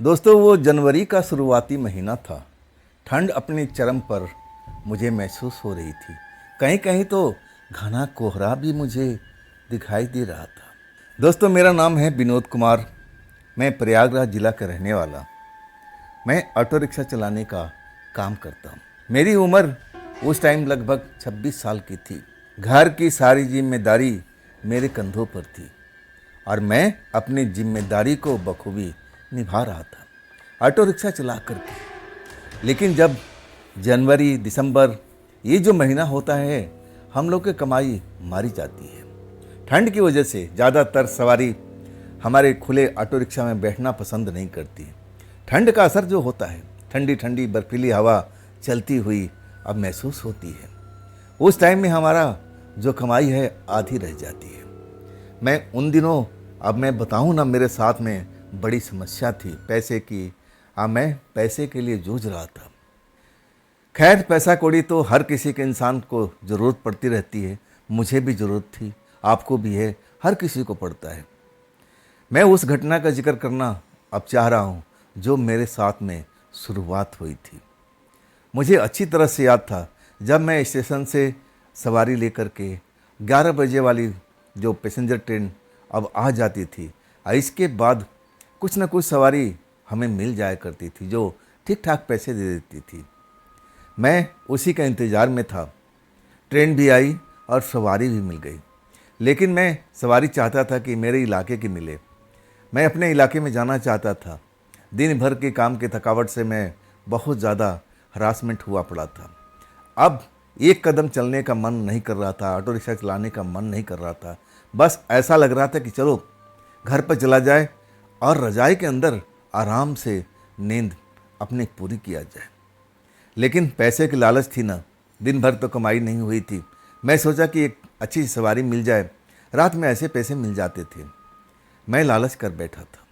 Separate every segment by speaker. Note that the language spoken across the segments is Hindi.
Speaker 1: दोस्तों, वो जनवरी का शुरुआती महीना था। ठंड अपने चरम पर मुझे महसूस हो रही थी। कहीं कहीं तो घना कोहरा भी मुझे दिखाई दे रहा था। दोस्तों, मेरा नाम है विनोद कुमार। मैं प्रयागराज जिला का रहने वाला। मैं ऑटो रिक्शा चलाने का काम करता हूँ। मेरी उम्र उस टाइम लगभग 26 साल की थी। घर की सारी जिम्मेदारी मेरे कंधों पर थी और मैं अपनी जिम्मेदारी को बखूबी निभा रहा था ऑटो रिक्शा चला करके। लेकिन जब जनवरी दिसंबर ये जो महीना होता है, हम लोग की कमाई मारी जाती है। ठंड की वजह से ज़्यादातर सवारी हमारे खुले ऑटो रिक्शा में बैठना पसंद नहीं करती। ठंड का असर जो होता है, ठंडी ठंडी बर्फीली हवा चलती हुई अब महसूस होती है। उस टाइम में हमारा जो कमाई है आधी रह जाती है। मैं उन दिनों, अब मैं बताऊं ना, मेरे साथ में बड़ी समस्या थी पैसे की। मैं पैसे के लिए जूझ रहा था। खैर, पैसा कौड़ी तो हर किसी के इंसान को ज़रूरत पड़ती रहती है। मुझे भी ज़रूरत थी, आपको भी है, हर किसी को पड़ता है। मैं उस घटना का जिक्र करना अब चाह रहा हूँ जो मेरे साथ में शुरुआत हुई थी। मुझे अच्छी तरह से याद था, जब मैं स्टेशन से सवारी लेकर के 11 बजे वाली जो पैसेंजर ट्रेन अब आ जाती थी, इसके बाद कुछ न कुछ सवारी हमें मिल जाया करती थी जो ठीक ठाक पैसे दे देती थी। मैं उसी का इंतज़ार में था। ट्रेन भी आई और सवारी भी मिल गई। लेकिन मैं सवारी चाहता था कि मेरे इलाके की मिले। मैं अपने इलाके में जाना चाहता था। दिन भर के काम की थकावट से मैं बहुत ज़्यादा हरासमेंट हुआ पड़ा था। अब एक कदम चलने का मन नहीं कर रहा था, ऑटो रिक्शा चलाने का मन नहीं कर रहा था। बस ऐसा लग रहा था कि चलो घर पर चला जाए और रज़ाई के अंदर आराम से नींद अपनी पूरी किया जाए। लेकिन पैसे की लालच थी ना, दिन भर तो कमाई नहीं हुई थी। मैं सोचा कि एक अच्छी सवारी मिल जाए, रात में ऐसे पैसे मिल जाते थे। मैं लालच कर बैठा था।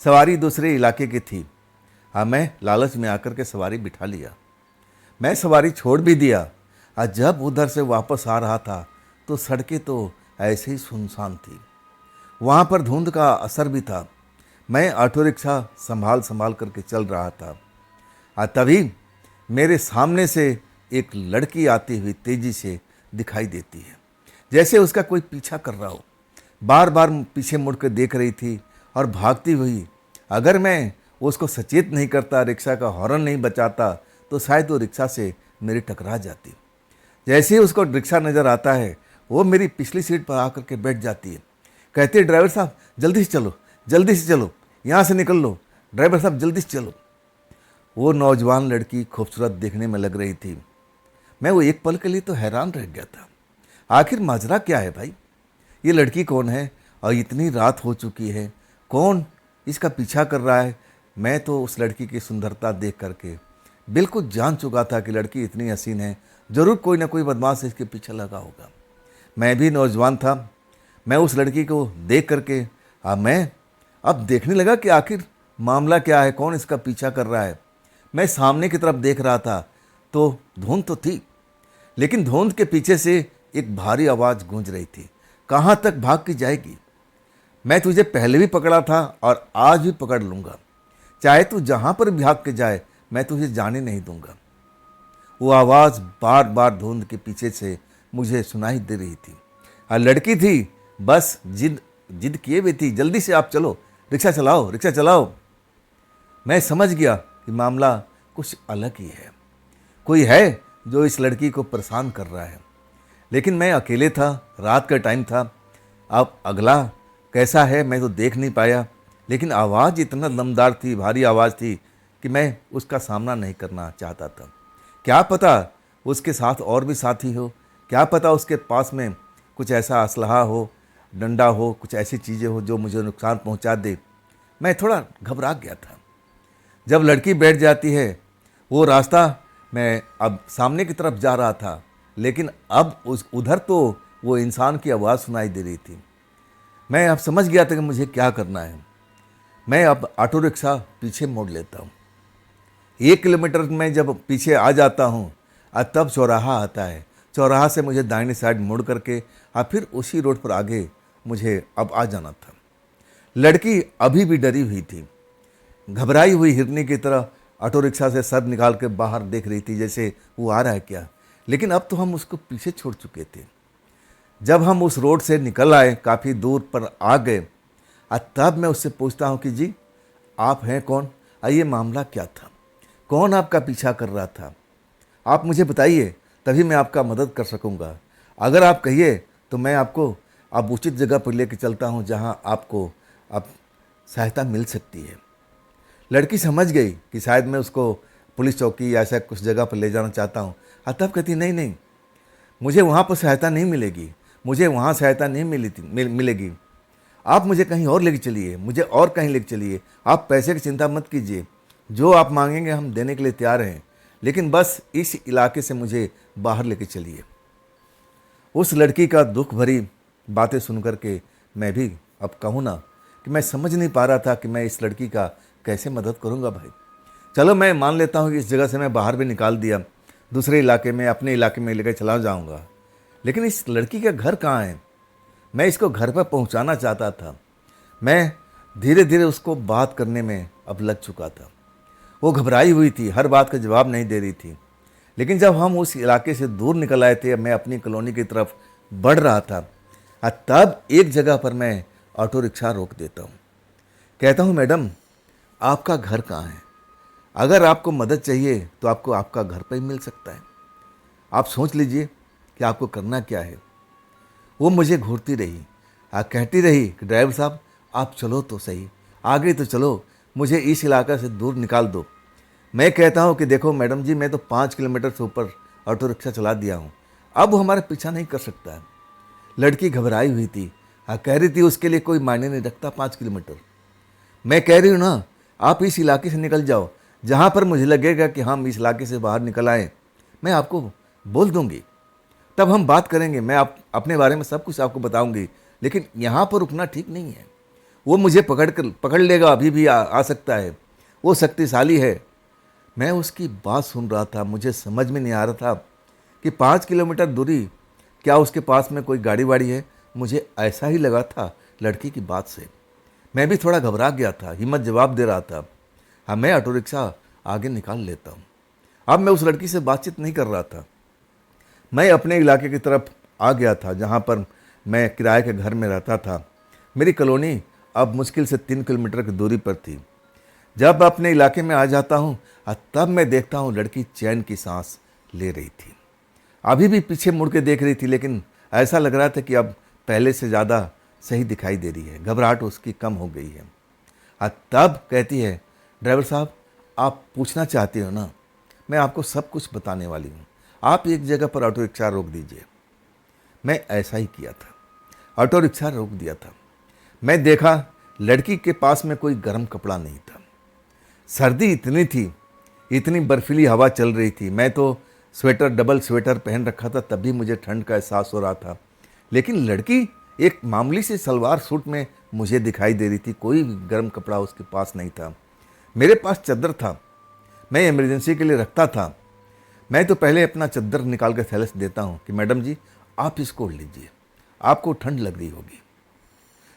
Speaker 1: सवारी दूसरे इलाके की थी। मैं लालच में आकर के सवारी बिठा लिया। मैं सवारी छोड़ भी दिया और जब उधर से वापस आ रहा था तो सड़कें तो ऐसे ही सुनसान थी। वहाँ पर धुंध का असर भी था। मैं ऑटो रिक्शा संभाल संभाल करके चल रहा था और तभी मेरे सामने से एक लड़की आती हुई तेज़ी से दिखाई देती है, जैसे उसका कोई पीछा कर रहा हो। बार बार पीछे मुड़ कर देख रही थी और भागती हुई। अगर मैं उसको सचेत नहीं करता, रिक्शा का हॉर्न नहीं बचाता, तो शायद वो रिक्शा से मेरी टकरा जाती। जैसे ही उसको रिक्शा नज़र आता है, वो मेरी पिछली सीट पर आकर के बैठ जाती है। कहती है, ड्राइवर साहब जल्दी से चलो, जल्दी से चलो, यहाँ से निकल लो, ड्राइवर साहब जल्दी से चलो। वो नौजवान लड़की खूबसूरत देखने में लग रही थी। मैं वो एक पल के लिए तो हैरान रह गया था। आखिर माजरा क्या है भाई? ये लड़की कौन है और इतनी रात हो चुकी है, कौन इसका पीछा कर रहा है? मैं तो उस लड़की की सुंदरता देख करके बिल्कुल जान चुका था कि लड़की इतनी हसीन है, ज़रूर कोई ना कोई बदमाश इसके पीछे लगा होगा। मैं भी नौजवान था। मैं उस लड़की को देख करके मैं अब देखने लगा कि आखिर मामला क्या है, कौन इसका पीछा कर रहा है। मैं सामने की तरफ देख रहा था तो धुंध तो थी, लेकिन धुंध के पीछे से एक भारी आवाज़ गूंज रही थी, कहाँ तक भाग के जाएगी? मैं तुझे पहले भी पकड़ा था और आज भी पकड़ लूँगा। चाहे तू जहाँ पर भाग के जाए, मैं तुझे जाने नहीं दूंगा। वो आवाज़ बार बार धुंध के पीछे से मुझे सुनाई दे रही थी और लड़की थी, बस जिद जिद किए हुए थी, जल्दी से आप चलो, रिक्शा चलाओ, रिक्शा चलाओ। मैं समझ गया कि मामला कुछ अलग ही है। कोई है जो इस लड़की को परेशान कर रहा है। लेकिन मैं अकेले था, रात का टाइम था। अब अगला कैसा है मैं तो देख नहीं पाया, लेकिन आवाज़ इतना दमदार थी, भारी आवाज़ थी कि मैं उसका सामना नहीं करना चाहता था। क्या पता उसके साथ और भी साथी हो, क्या पता उसके पास में कुछ ऐसा असलहा हो, डंडा हो, कुछ ऐसी चीज़ें हो जो मुझे नुकसान पहुंचा दे। मैं थोड़ा घबरा गया था। जब लड़की बैठ जाती है, वो रास्ता मैं अब सामने की तरफ जा रहा था, लेकिन अब उस उधर तो वो इंसान की आवाज़ सुनाई दे रही थी। मैं अब समझ गया था कि मुझे क्या करना है। मैं अब ऑटो रिक्शा पीछे मोड़ लेता हूँ। 1 किलोमीटर में जब पीछे आ जाता हूँ तब चौराहा आता है। चौराहा से मुझे दाहिनी साइड मुड़ करके फिर उसी रोड पर आगे मुझे अब आ जाना था। लड़की अभी भी डरी हुई थी। घबराई हुई हिरनी की तरह ऑटो रिक्शा से सर निकाल के बाहर देख रही थी, जैसे वो आ रहा है क्या। लेकिन अब तो हम उसको पीछे छोड़ चुके थे। जब हम उस रोड से निकल आए, काफ़ी दूर पर आ गए, तब मैं उससे पूछता हूँ कि जी आप हैं कौन, ये मामला क्या था, कौन आपका पीछा कर रहा था, आप मुझे बताइए, तभी मैं आपका मदद कर सकूँगा। अगर आप कहिए तो मैं आपको अब उचित जगह पर लेके चलता हूँ जहाँ आपको अब सहायता मिल सकती है। लड़की समझ गई कि शायद मैं उसको पुलिस चौकी या ऐसा कुछ जगह पर ले जाना चाहता हूँ। तब कहती नहीं नहीं, मुझे वहाँ पर सहायता नहीं मिलेगी, मुझे वहाँ सहायता नहीं मिलेगी। आप मुझे कहीं और लेके चलिए, मुझे और कहीं लेके चलिए। आप पैसे की चिंता मत कीजिए, जो आप मांगेंगे हम देने के लिए तैयार हैं, लेकिन बस इस इलाके से मुझे बाहर लेके चलिए। उस लड़की का दुख भरी बातें सुन कर के मैं भी अब कहूँ ना कि मैं समझ नहीं पा रहा था कि मैं इस लड़की का कैसे मदद करूँगा भाई। चलो मैं मान लेता हूँ कि इस जगह से मैं बाहर भी निकाल दिया, दूसरे इलाके में, अपने इलाके में लेकर चला जाऊँगा, लेकिन इस लड़की का घर कहाँ है। मैं इसको घर पर पहुँचाना चाहता था। मैं धीरे धीरे उसको बात करने में अब लग चुका था। वो घबराई हुई थी, हर बात का जवाब नहीं दे रही थी। लेकिन जब हम उस इलाके से दूर निकल आए थे, मैं अपनी कॉलोनी की तरफ बढ़ रहा था, तब एक जगह पर मैं ऑटो रिक्शा रोक देता हूँ। कहता हूँ मैडम आपका घर कहाँ है, अगर आपको मदद चाहिए तो आपको आपका घर पर ही मिल सकता है, आप सोच लीजिए कि आपको करना क्या है। वो मुझे घूरती रही, कहती रही कि ड्राइवर साहब आप चलो तो सही, आगे तो चलो, मुझे इस इलाके से दूर निकाल दो। मैं कहता हूँ कि देखो मैडम जी, मैं तो 5 किलोमीटर से ऊपर ऑटो रिक्शा चला दिया हूँ, अब वो हमारा पीछा नहीं कर सकता है। लड़की घबराई हुई थी, कह रही थी उसके लिए कोई मायने नहीं रखता 5 किलोमीटर। मैं कह रही हूँ ना, आप इस इलाके से निकल जाओ, जहाँ पर मुझे लगेगा कि हम इस इलाके से बाहर निकल आए, मैं आपको बोल दूँगी, तब हम बात करेंगे, मैं आप अपने बारे में सब कुछ आपको बताऊँगी, लेकिन यहाँ पर रुकना ठीक नहीं है। वो मुझे पकड़ लेगा, अभी भी आ सकता है, वो शक्तिशाली है। मैं उसकी बात सुन रहा था, मुझे समझ में नहीं आ रहा था कि 5 किलोमीटर दूरी, क्या उसके पास में कोई गाड़ी वाड़ी है। मुझे ऐसा ही लगा था लड़की की बात से। मैं भी थोड़ा घबरा गया था, हिम्मत जवाब दे रहा था, हाँ मैं ऑटो रिक्शा आगे निकाल लेता हूँ। अब मैं उस लड़की से बातचीत नहीं कर रहा था, मैं अपने इलाके की तरफ आ गया था जहाँ पर मैं किराए के घर में रहता था। मेरी कॉलोनी अब मुश्किल से 3 किलोमीटर की दूरी पर थी। जब अपने इलाके में आ जाता हूँ, तब मैं देखता हूँ लड़की चैन की सांस ले रही थी, अभी भी पीछे मुड़ के देख रही थी, लेकिन ऐसा लग रहा था कि अब पहले से ज़्यादा सही दिखाई दे रही है, घबराहट उसकी कम हो गई है। तब कहती है ड्राइवर साहब आप पूछना चाहते हो ना, मैं आपको सब कुछ बताने वाली हूँ, आप एक जगह पर ऑटो रिक्शा रोक दीजिए। मैं ऐसा ही किया था, ऑटो रिक्शा रोक दिया था। मैं देखा लड़की के पास में कोई गर्म कपड़ा नहीं था, सर्दी इतनी थी, इतनी बर्फीली हवा चल रही थी, मैं तो स्वेटर, डबल स्वेटर पहन रखा था, तब भी मुझे ठंड का एहसास हो रहा था। लेकिन लड़की एक मामूली सी सलवार सूट में मुझे दिखाई दे रही थी, कोई गर्म कपड़ा उसके पास नहीं था। मेरे पास चादर था, मैं इमरजेंसी के लिए रखता था। मैं तो पहले अपना चादर निकाल कर थैले से देता हूँ कि मैडम जी आप इसको लीजिए, आपको ठंड लग रही होगी।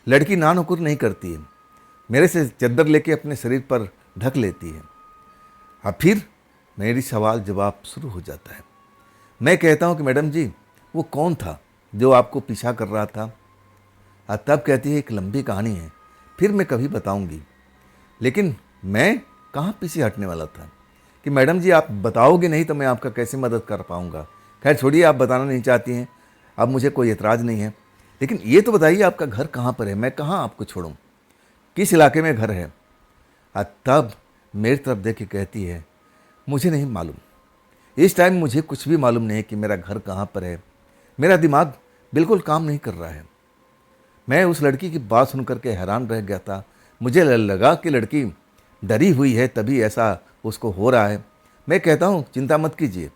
Speaker 1: लड़की ना नुकुर नहीं करती है, मेरे से चादर लेके अपने शरीर पर ढक लेती है। फिर मेरी सवाल जवाब शुरू हो जाता है। मैं कहता हूँ कि मैडम जी वो कौन था जो आपको पीछा कर रहा था। तब कहती है एक लंबी कहानी है, फिर मैं कभी बताऊंगी, लेकिन मैं कहाँ पीछे हटने वाला था कि मैडम जी आप बताओगे नहीं तो मैं आपका कैसे मदद कर पाऊँगा। खैर छोड़िए, आप बताना नहीं चाहती हैं, अब मुझे कोई एतराज़ नहीं है, लेकिन ये तो बताइए आपका घर कहाँ पर है, मैं कहाँ आपको छोड़ूँ, किस इलाके में घर है। तब मेरी तरफ देख के कहती है मुझे नहीं मालूम, इस टाइम मुझे कुछ भी मालूम नहीं है कि मेरा घर कहाँ पर है, मेरा दिमाग बिल्कुल काम नहीं कर रहा है। मैं उस लड़की की बात सुन करके हैरान रह गया था, मुझे लगा कि लड़की डरी हुई है तभी ऐसा उसको हो रहा है। मैं कहता हूँ चिंता मत कीजिए,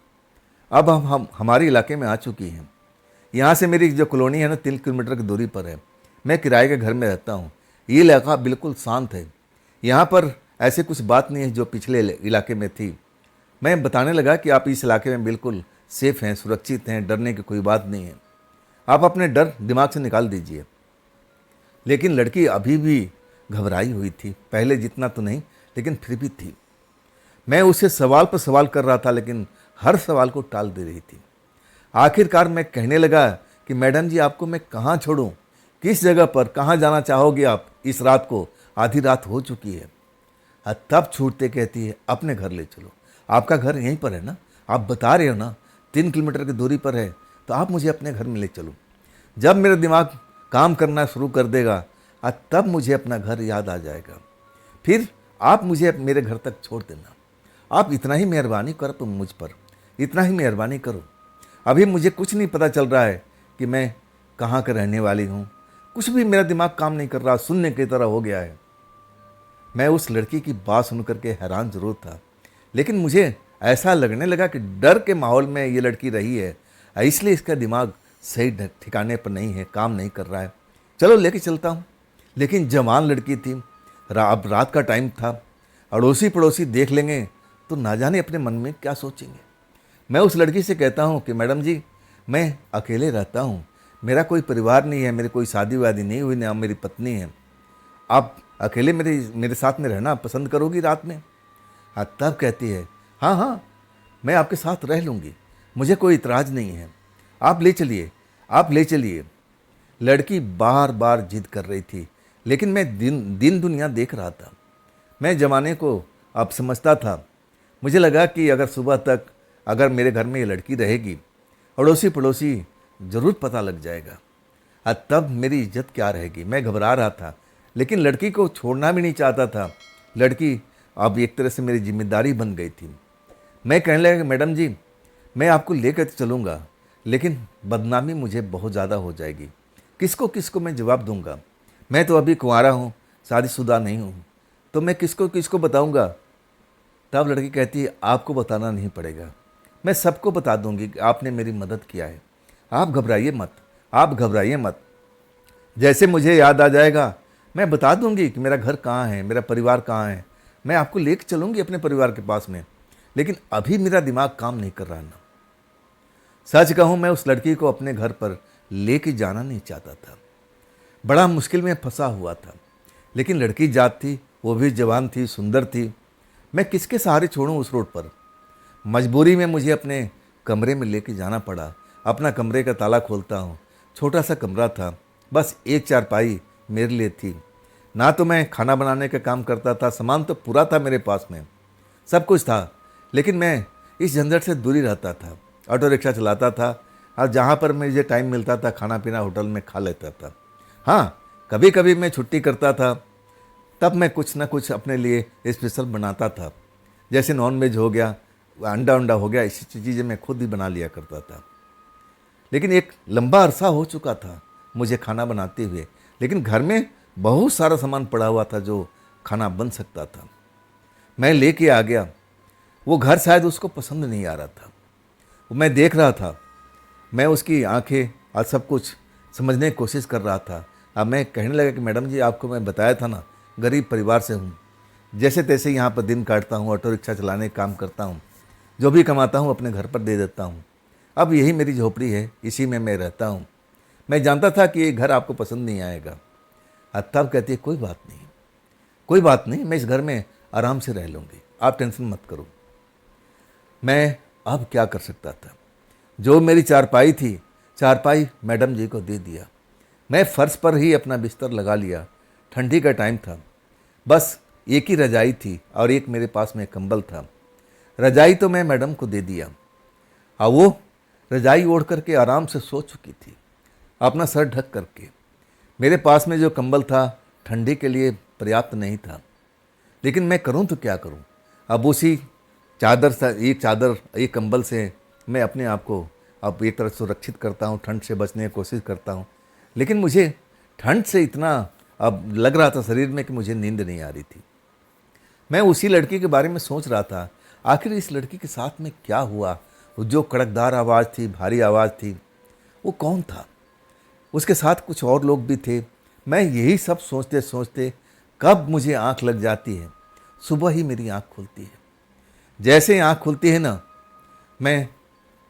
Speaker 1: अब हम हमारे इलाके में आ चुकी हैं, यहाँ से मेरी जो कॉलोनी है ना 3 किलोमीटर की दूरी पर है, मैं किराए के घर में रहता हूँ, ये इलाका बिल्कुल शांत है, यहाँ पर ऐसे कुछ बात नहीं है जो पिछले इलाके में थी। मैं बताने लगा कि आप इस इलाके में बिल्कुल सेफ़ हैं, सुरक्षित हैं, डरने की कोई बात नहीं है, आप अपने डर दिमाग से निकाल दीजिए। लेकिन लड़की अभी भी घबराई हुई थी, पहले जितना तो नहीं, लेकिन फिर भी थी। मैं उससे सवाल पर सवाल कर रहा था, लेकिन हर सवाल को टाल दे रही थी। आखिरकार मैं कहने लगा कि मैडम जी, आपको मैं कहाँ छोड़ूं, किस जगह पर, कहाँ जाना चाहोगे आप इस रात को, आधी रात हो चुकी है। तब छूटते कहती है, अपने घर ले चलो। आपका घर यहीं पर है ना, आप बता रहे हो ना 3 किलोमीटर की दूरी पर है, तो आप मुझे अपने घर में ले चलो। जब मेरा दिमाग काम करना शुरू कर देगा, तब मुझे अपना घर याद आ जाएगा। फिर आप मुझे मेरे घर तक छोड़ देना। आप इतना ही मेहरबानी करो तुम मुझ पर, इतना ही मेहरबानी करो। अभी मुझे कुछ नहीं पता चल रहा है कि मैं कहाँ का रहने वाली हूँ। कुछ भी मेरा दिमाग काम नहीं कर रहा, शून्य की तरह हो गया है। मैं उस लड़की की बात सुन करके हैरान जरूर था, लेकिन मुझे ऐसा लगने लगा कि डर के माहौल में ये लड़की रही है, इसलिए इसका दिमाग सही ठिकाने पर नहीं है, काम नहीं कर रहा है। चलो लेके चलता हूँ। लेकिन जवान लड़की थी, अब रात का टाइम था, अड़ोसी पड़ोसी देख लेंगे तो ना जाने अपने मन में क्या सोचेंगे। मैं उस लड़की से कहता हूँ कि मैडम जी, मैं अकेले रहता हूँ, मेरा कोई परिवार नहीं है, मेरी कोई शादी वादी नहीं हुई, ना मेरी पत्नी है। आप अकेले मेरे साथ में रहना पसंद करोगी रात में? तब कहती है, हाँ हाँ, मैं आपके साथ रह लूँगी, मुझे कोई इतराज़ नहीं है, आप ले चलिए, आप ले चलिए। लड़की बार बार जिद कर रही थी, लेकिन मैं दिन दुनिया देख रहा था। मैं ज़माने को अब समझता था। मुझे लगा कि अगर सुबह तक अगर मेरे घर में ये लड़की रहेगी, अड़ोसी पड़ोसी ज़रूर पता लग जाएगा, तब मेरी इज्जत क्या रहेगी। मैं घबरा रहा था, लेकिन लड़की को छोड़ना भी नहीं चाहता था। लड़की अब एक तरह से मेरी जिम्मेदारी बन गई थी। मैं कहने लगा कि मैडम जी, मैं आपको लेकर चलूँगा, लेकिन बदनामी मुझे बहुत ज़्यादा हो जाएगी। किसको किसको मैं जवाब दूंगा? मैं तो अभी कुंवारा हूँ, शादीशुदा नहीं हूँ, तो मैं किसको किसको बताऊँगा? तब लड़की कहती है, आपको बताना नहीं पड़ेगा, मैं सबको बता दूंगी कि आपने मेरी मदद किया है। आप घबराइए मत, आप घबराइए मत। जैसे मुझे याद आ जाएगा मैं बता दूंगी कि मेरा घर कहाँ है, मेरा परिवार कहाँ है। मैं आपको लेकर चलूँगी अपने परिवार के पास में, लेकिन अभी मेरा दिमाग काम नहीं कर रहा ना। सच कहूँ, मैं उस लड़की को अपने घर पर लेके जाना नहीं चाहता था। बड़ा मुश्किल में फंसा हुआ था, लेकिन लड़की जात थी, वो भी जवान थी, सुंदर थी। मैं किसके सहारे छोड़ूं उस रोड पर? मजबूरी में मुझे अपने कमरे में लेके जाना पड़ा। अपना कमरे का ताला खोलता हूँ। छोटा सा कमरा था, बस एक चारपाई मेरे लिए थी। ना तो मैं खाना बनाने का काम करता था, सामान तो पूरा था मेरे पास में, सब कुछ था, लेकिन मैं इस झंझट से दूरी रहता था। ऑटो रिक्शा चलाता था और जहाँ पर मुझे टाइम मिलता था खाना पीना होटल में खा लेता था। हाँ, कभी कभी मैं छुट्टी करता था, तब मैं कुछ ना कुछ अपने लिए स्पेशल बनाता था, जैसे नॉनवेज हो गया, अंडा हो गया, ऐसी चीज़ें मैं खुद ही बना लिया करता था। लेकिन एक लंबा अरसा हो चुका था मुझे खाना बनाते हुए, लेकिन घर में बहुत सारा सामान पड़ा हुआ था जो खाना बन सकता था। मैं लेके आ गया। वो घर शायद उसको पसंद नहीं आ रहा था। मैं देख रहा था, मैं उसकी आंखें और सब कुछ समझने की कोशिश कर रहा था। अब मैं कहने लगा कि मैडम जी, आपको मैं बताया था ना, गरीब परिवार से हूँ, जैसे तैसे यहाँ पर दिन काटता हूँ, ऑटो रिक्शा चलाने का काम करता हूँ, जो भी कमाता हूँ अपने घर पर दे देता हूँ। अब यही मेरी झोपड़ी है, इसी में मैं रहता हूँ। मैं जानता था कि ये घर आपको पसंद नहीं आएगा। तब कहती है, कोई बात नहीं, कोई बात नहीं, मैं इस घर में आराम से रह लूँगी, आप टेंशन मत करो। मैं अब क्या कर सकता था? जो मेरी चारपाई थी, चारपाई मैडम जी को दे दिया। मैं फर्श पर ही अपना बिस्तर लगा लिया। ठंडी का टाइम था, बस एक ही रजाई थी और एक मेरे पास में कंबल था। रजाई तो मैं मैडम को दे दिया और वो रजाई ओढ़ करके आराम से सो चुकी थी, अपना सर ढक करके। मेरे पास में जो कंबल था ठंडी के लिए पर्याप्त नहीं था, लेकिन मैं करूं तो क्या करूं? अब उसी चादर एक कंबल से मैं अपने आप को अब एक तरह सुरक्षित करता हूं, ठंड से बचने की कोशिश करता हूं। लेकिन मुझे ठंड से इतना अब लग रहा था शरीर में कि मुझे नींद नहीं आ रही थी। मैं उसी लड़की के बारे में सोच रहा था, आखिर इस लड़की के साथ में क्या हुआ? वो जो कड़कदार आवाज़ थी, भारी आवाज़ थी, वो कौन था? उसके साथ कुछ और लोग भी थे। मैं यही सब सोचते सोचते कब मुझे आंख लग जाती है, सुबह ही मेरी आंख खुलती है। जैसे आंख खुलती है ना, मैं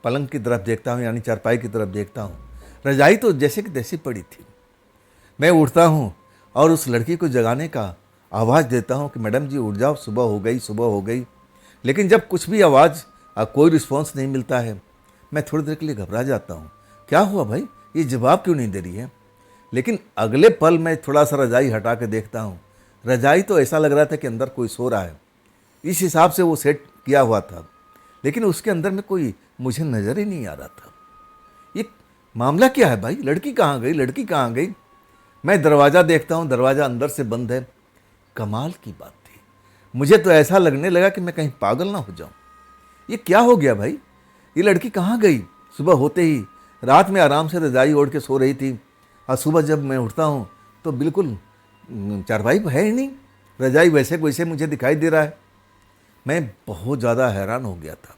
Speaker 1: पलंग की तरफ देखता हूँ, यानी चारपाई की तरफ देखता हूँ। रजाई तो जैसे कि तैसी पड़ी थी। मैं उठता हूँ और उस लड़की को जगाने का आवाज़ देता हूँ कि मैडम जी उठ जाओ, सुबह हो गई, सुबह हो गई। लेकिन जब कुछ भी आवाज़ कोई रिस्पॉन्स नहीं मिलता है, मैं थोड़ी देर के लिए घबरा जाता हूँ। क्या हुआ भाई, ये जवाब क्यों नहीं दे रही है? लेकिन अगले पल मैं थोड़ा सा रजाई हटा के देखता हूँ, रजाई तो ऐसा लग रहा था कि अंदर कोई सो रहा है। इस हिसाब से वो सेट किया हुआ था, लेकिन उसके अंदर में कोई मुझे नज़र ही नहीं आ रहा था। ये मामला क्या है भाई, लड़की कहाँ गई, लड़की कहाँ गई? मैं दरवाज़ा देखता हूँ, दरवाज़ा अंदर से बंद है। कमाल की बात थी, मुझे तो ऐसा लगने लगा कि मैं कहीं पागल ना हो जाऊँ। ये क्या हो गया भाई, ये लड़की कहाँ गई? सुबह होते ही रात में आराम से रजाई ओढ़ के सो रही थी, और सुबह जब मैं उठता हूँ तो बिल्कुल चारपाई है ही नहीं, रजाई वैसे वैसे मुझे दिखाई दे रहा है। मैं बहुत ज़्यादा हैरान हो गया था।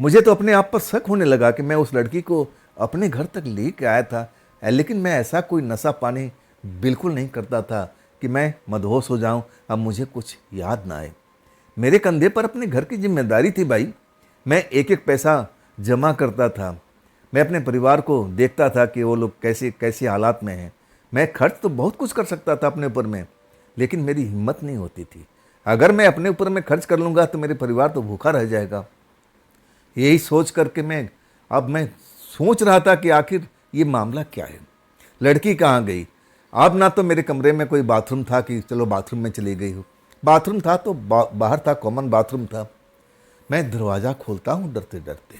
Speaker 1: मुझे तो अपने आप पर शक होने लगा कि मैं उस लड़की को अपने घर तक ले के आया था, लेकिन मैं ऐसा कोई नशा पानी बिल्कुल नहीं करता था कि मैं मदहोश हो जाऊं, अब मुझे कुछ याद ना आए। मेरे कंधे पर अपने घर की जिम्मेदारी थी भाई। मैं एक एक पैसा जमा करता था। मैं अपने परिवार को देखता था कि वो लोग कैसे कैसे हालात में हैं। मैं खर्च तो बहुत कुछ कर सकता था अपने ऊपर में, लेकिन मेरी हिम्मत नहीं होती थी। अगर मैं अपने ऊपर में खर्च कर लूँगा तो मेरे परिवार तो भूखा रह जाएगा। यही सोच करके मैं सोच रहा था कि आखिर ये मामला क्या है, लड़की कहाँ गई। अब ना तो मेरे कमरे में कोई बाथरूम था कि चलो बाथरूम में चली गई हो, बाथरूम था तो बाहर था, कॉमन बाथरूम था। मैं दरवाज़ा खोलता हूँ डरते डरते।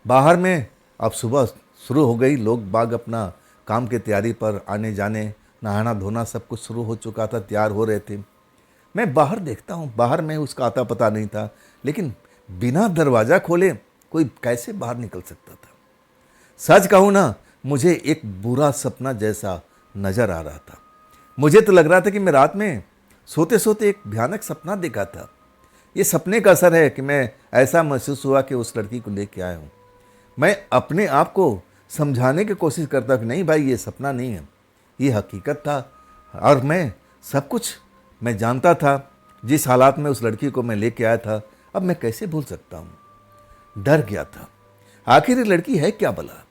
Speaker 1: बाहर में अब सुबह शुरू हो गई, लोग बाग अपना काम की तैयारी पर आने जाने, नहाना धोना सब कुछ शुरू हो चुका था, तैयार हो रहे थे। मैं बाहर देखता हूँ, बाहर में उसका आता पता नहीं था, लेकिन बिना दरवाज़ा खोले कोई कैसे बाहर निकल सकता था? सच कहूँ ना, मुझे एक बुरा सपना जैसा नज़र आ रहा था। मुझे तो लग रहा था कि मैं रात में सोते सोते एक भयानक सपना देखा था। ये सपने का असर है कि मैं ऐसा महसूस हुआ कि उस लड़की को लेके आया हूँ। मैं अपने आप को समझाने की कोशिश करता कि नहीं भाई, ये सपना नहीं है, ये हकीकत था। और मैं सब कुछ मैं जानता था। जिस हालात में उस लड़की को मैं लेके आया था, अब मैं कैसे भूल सकता हूँ? डर गया था। आखिर ये लड़की है क्या भला?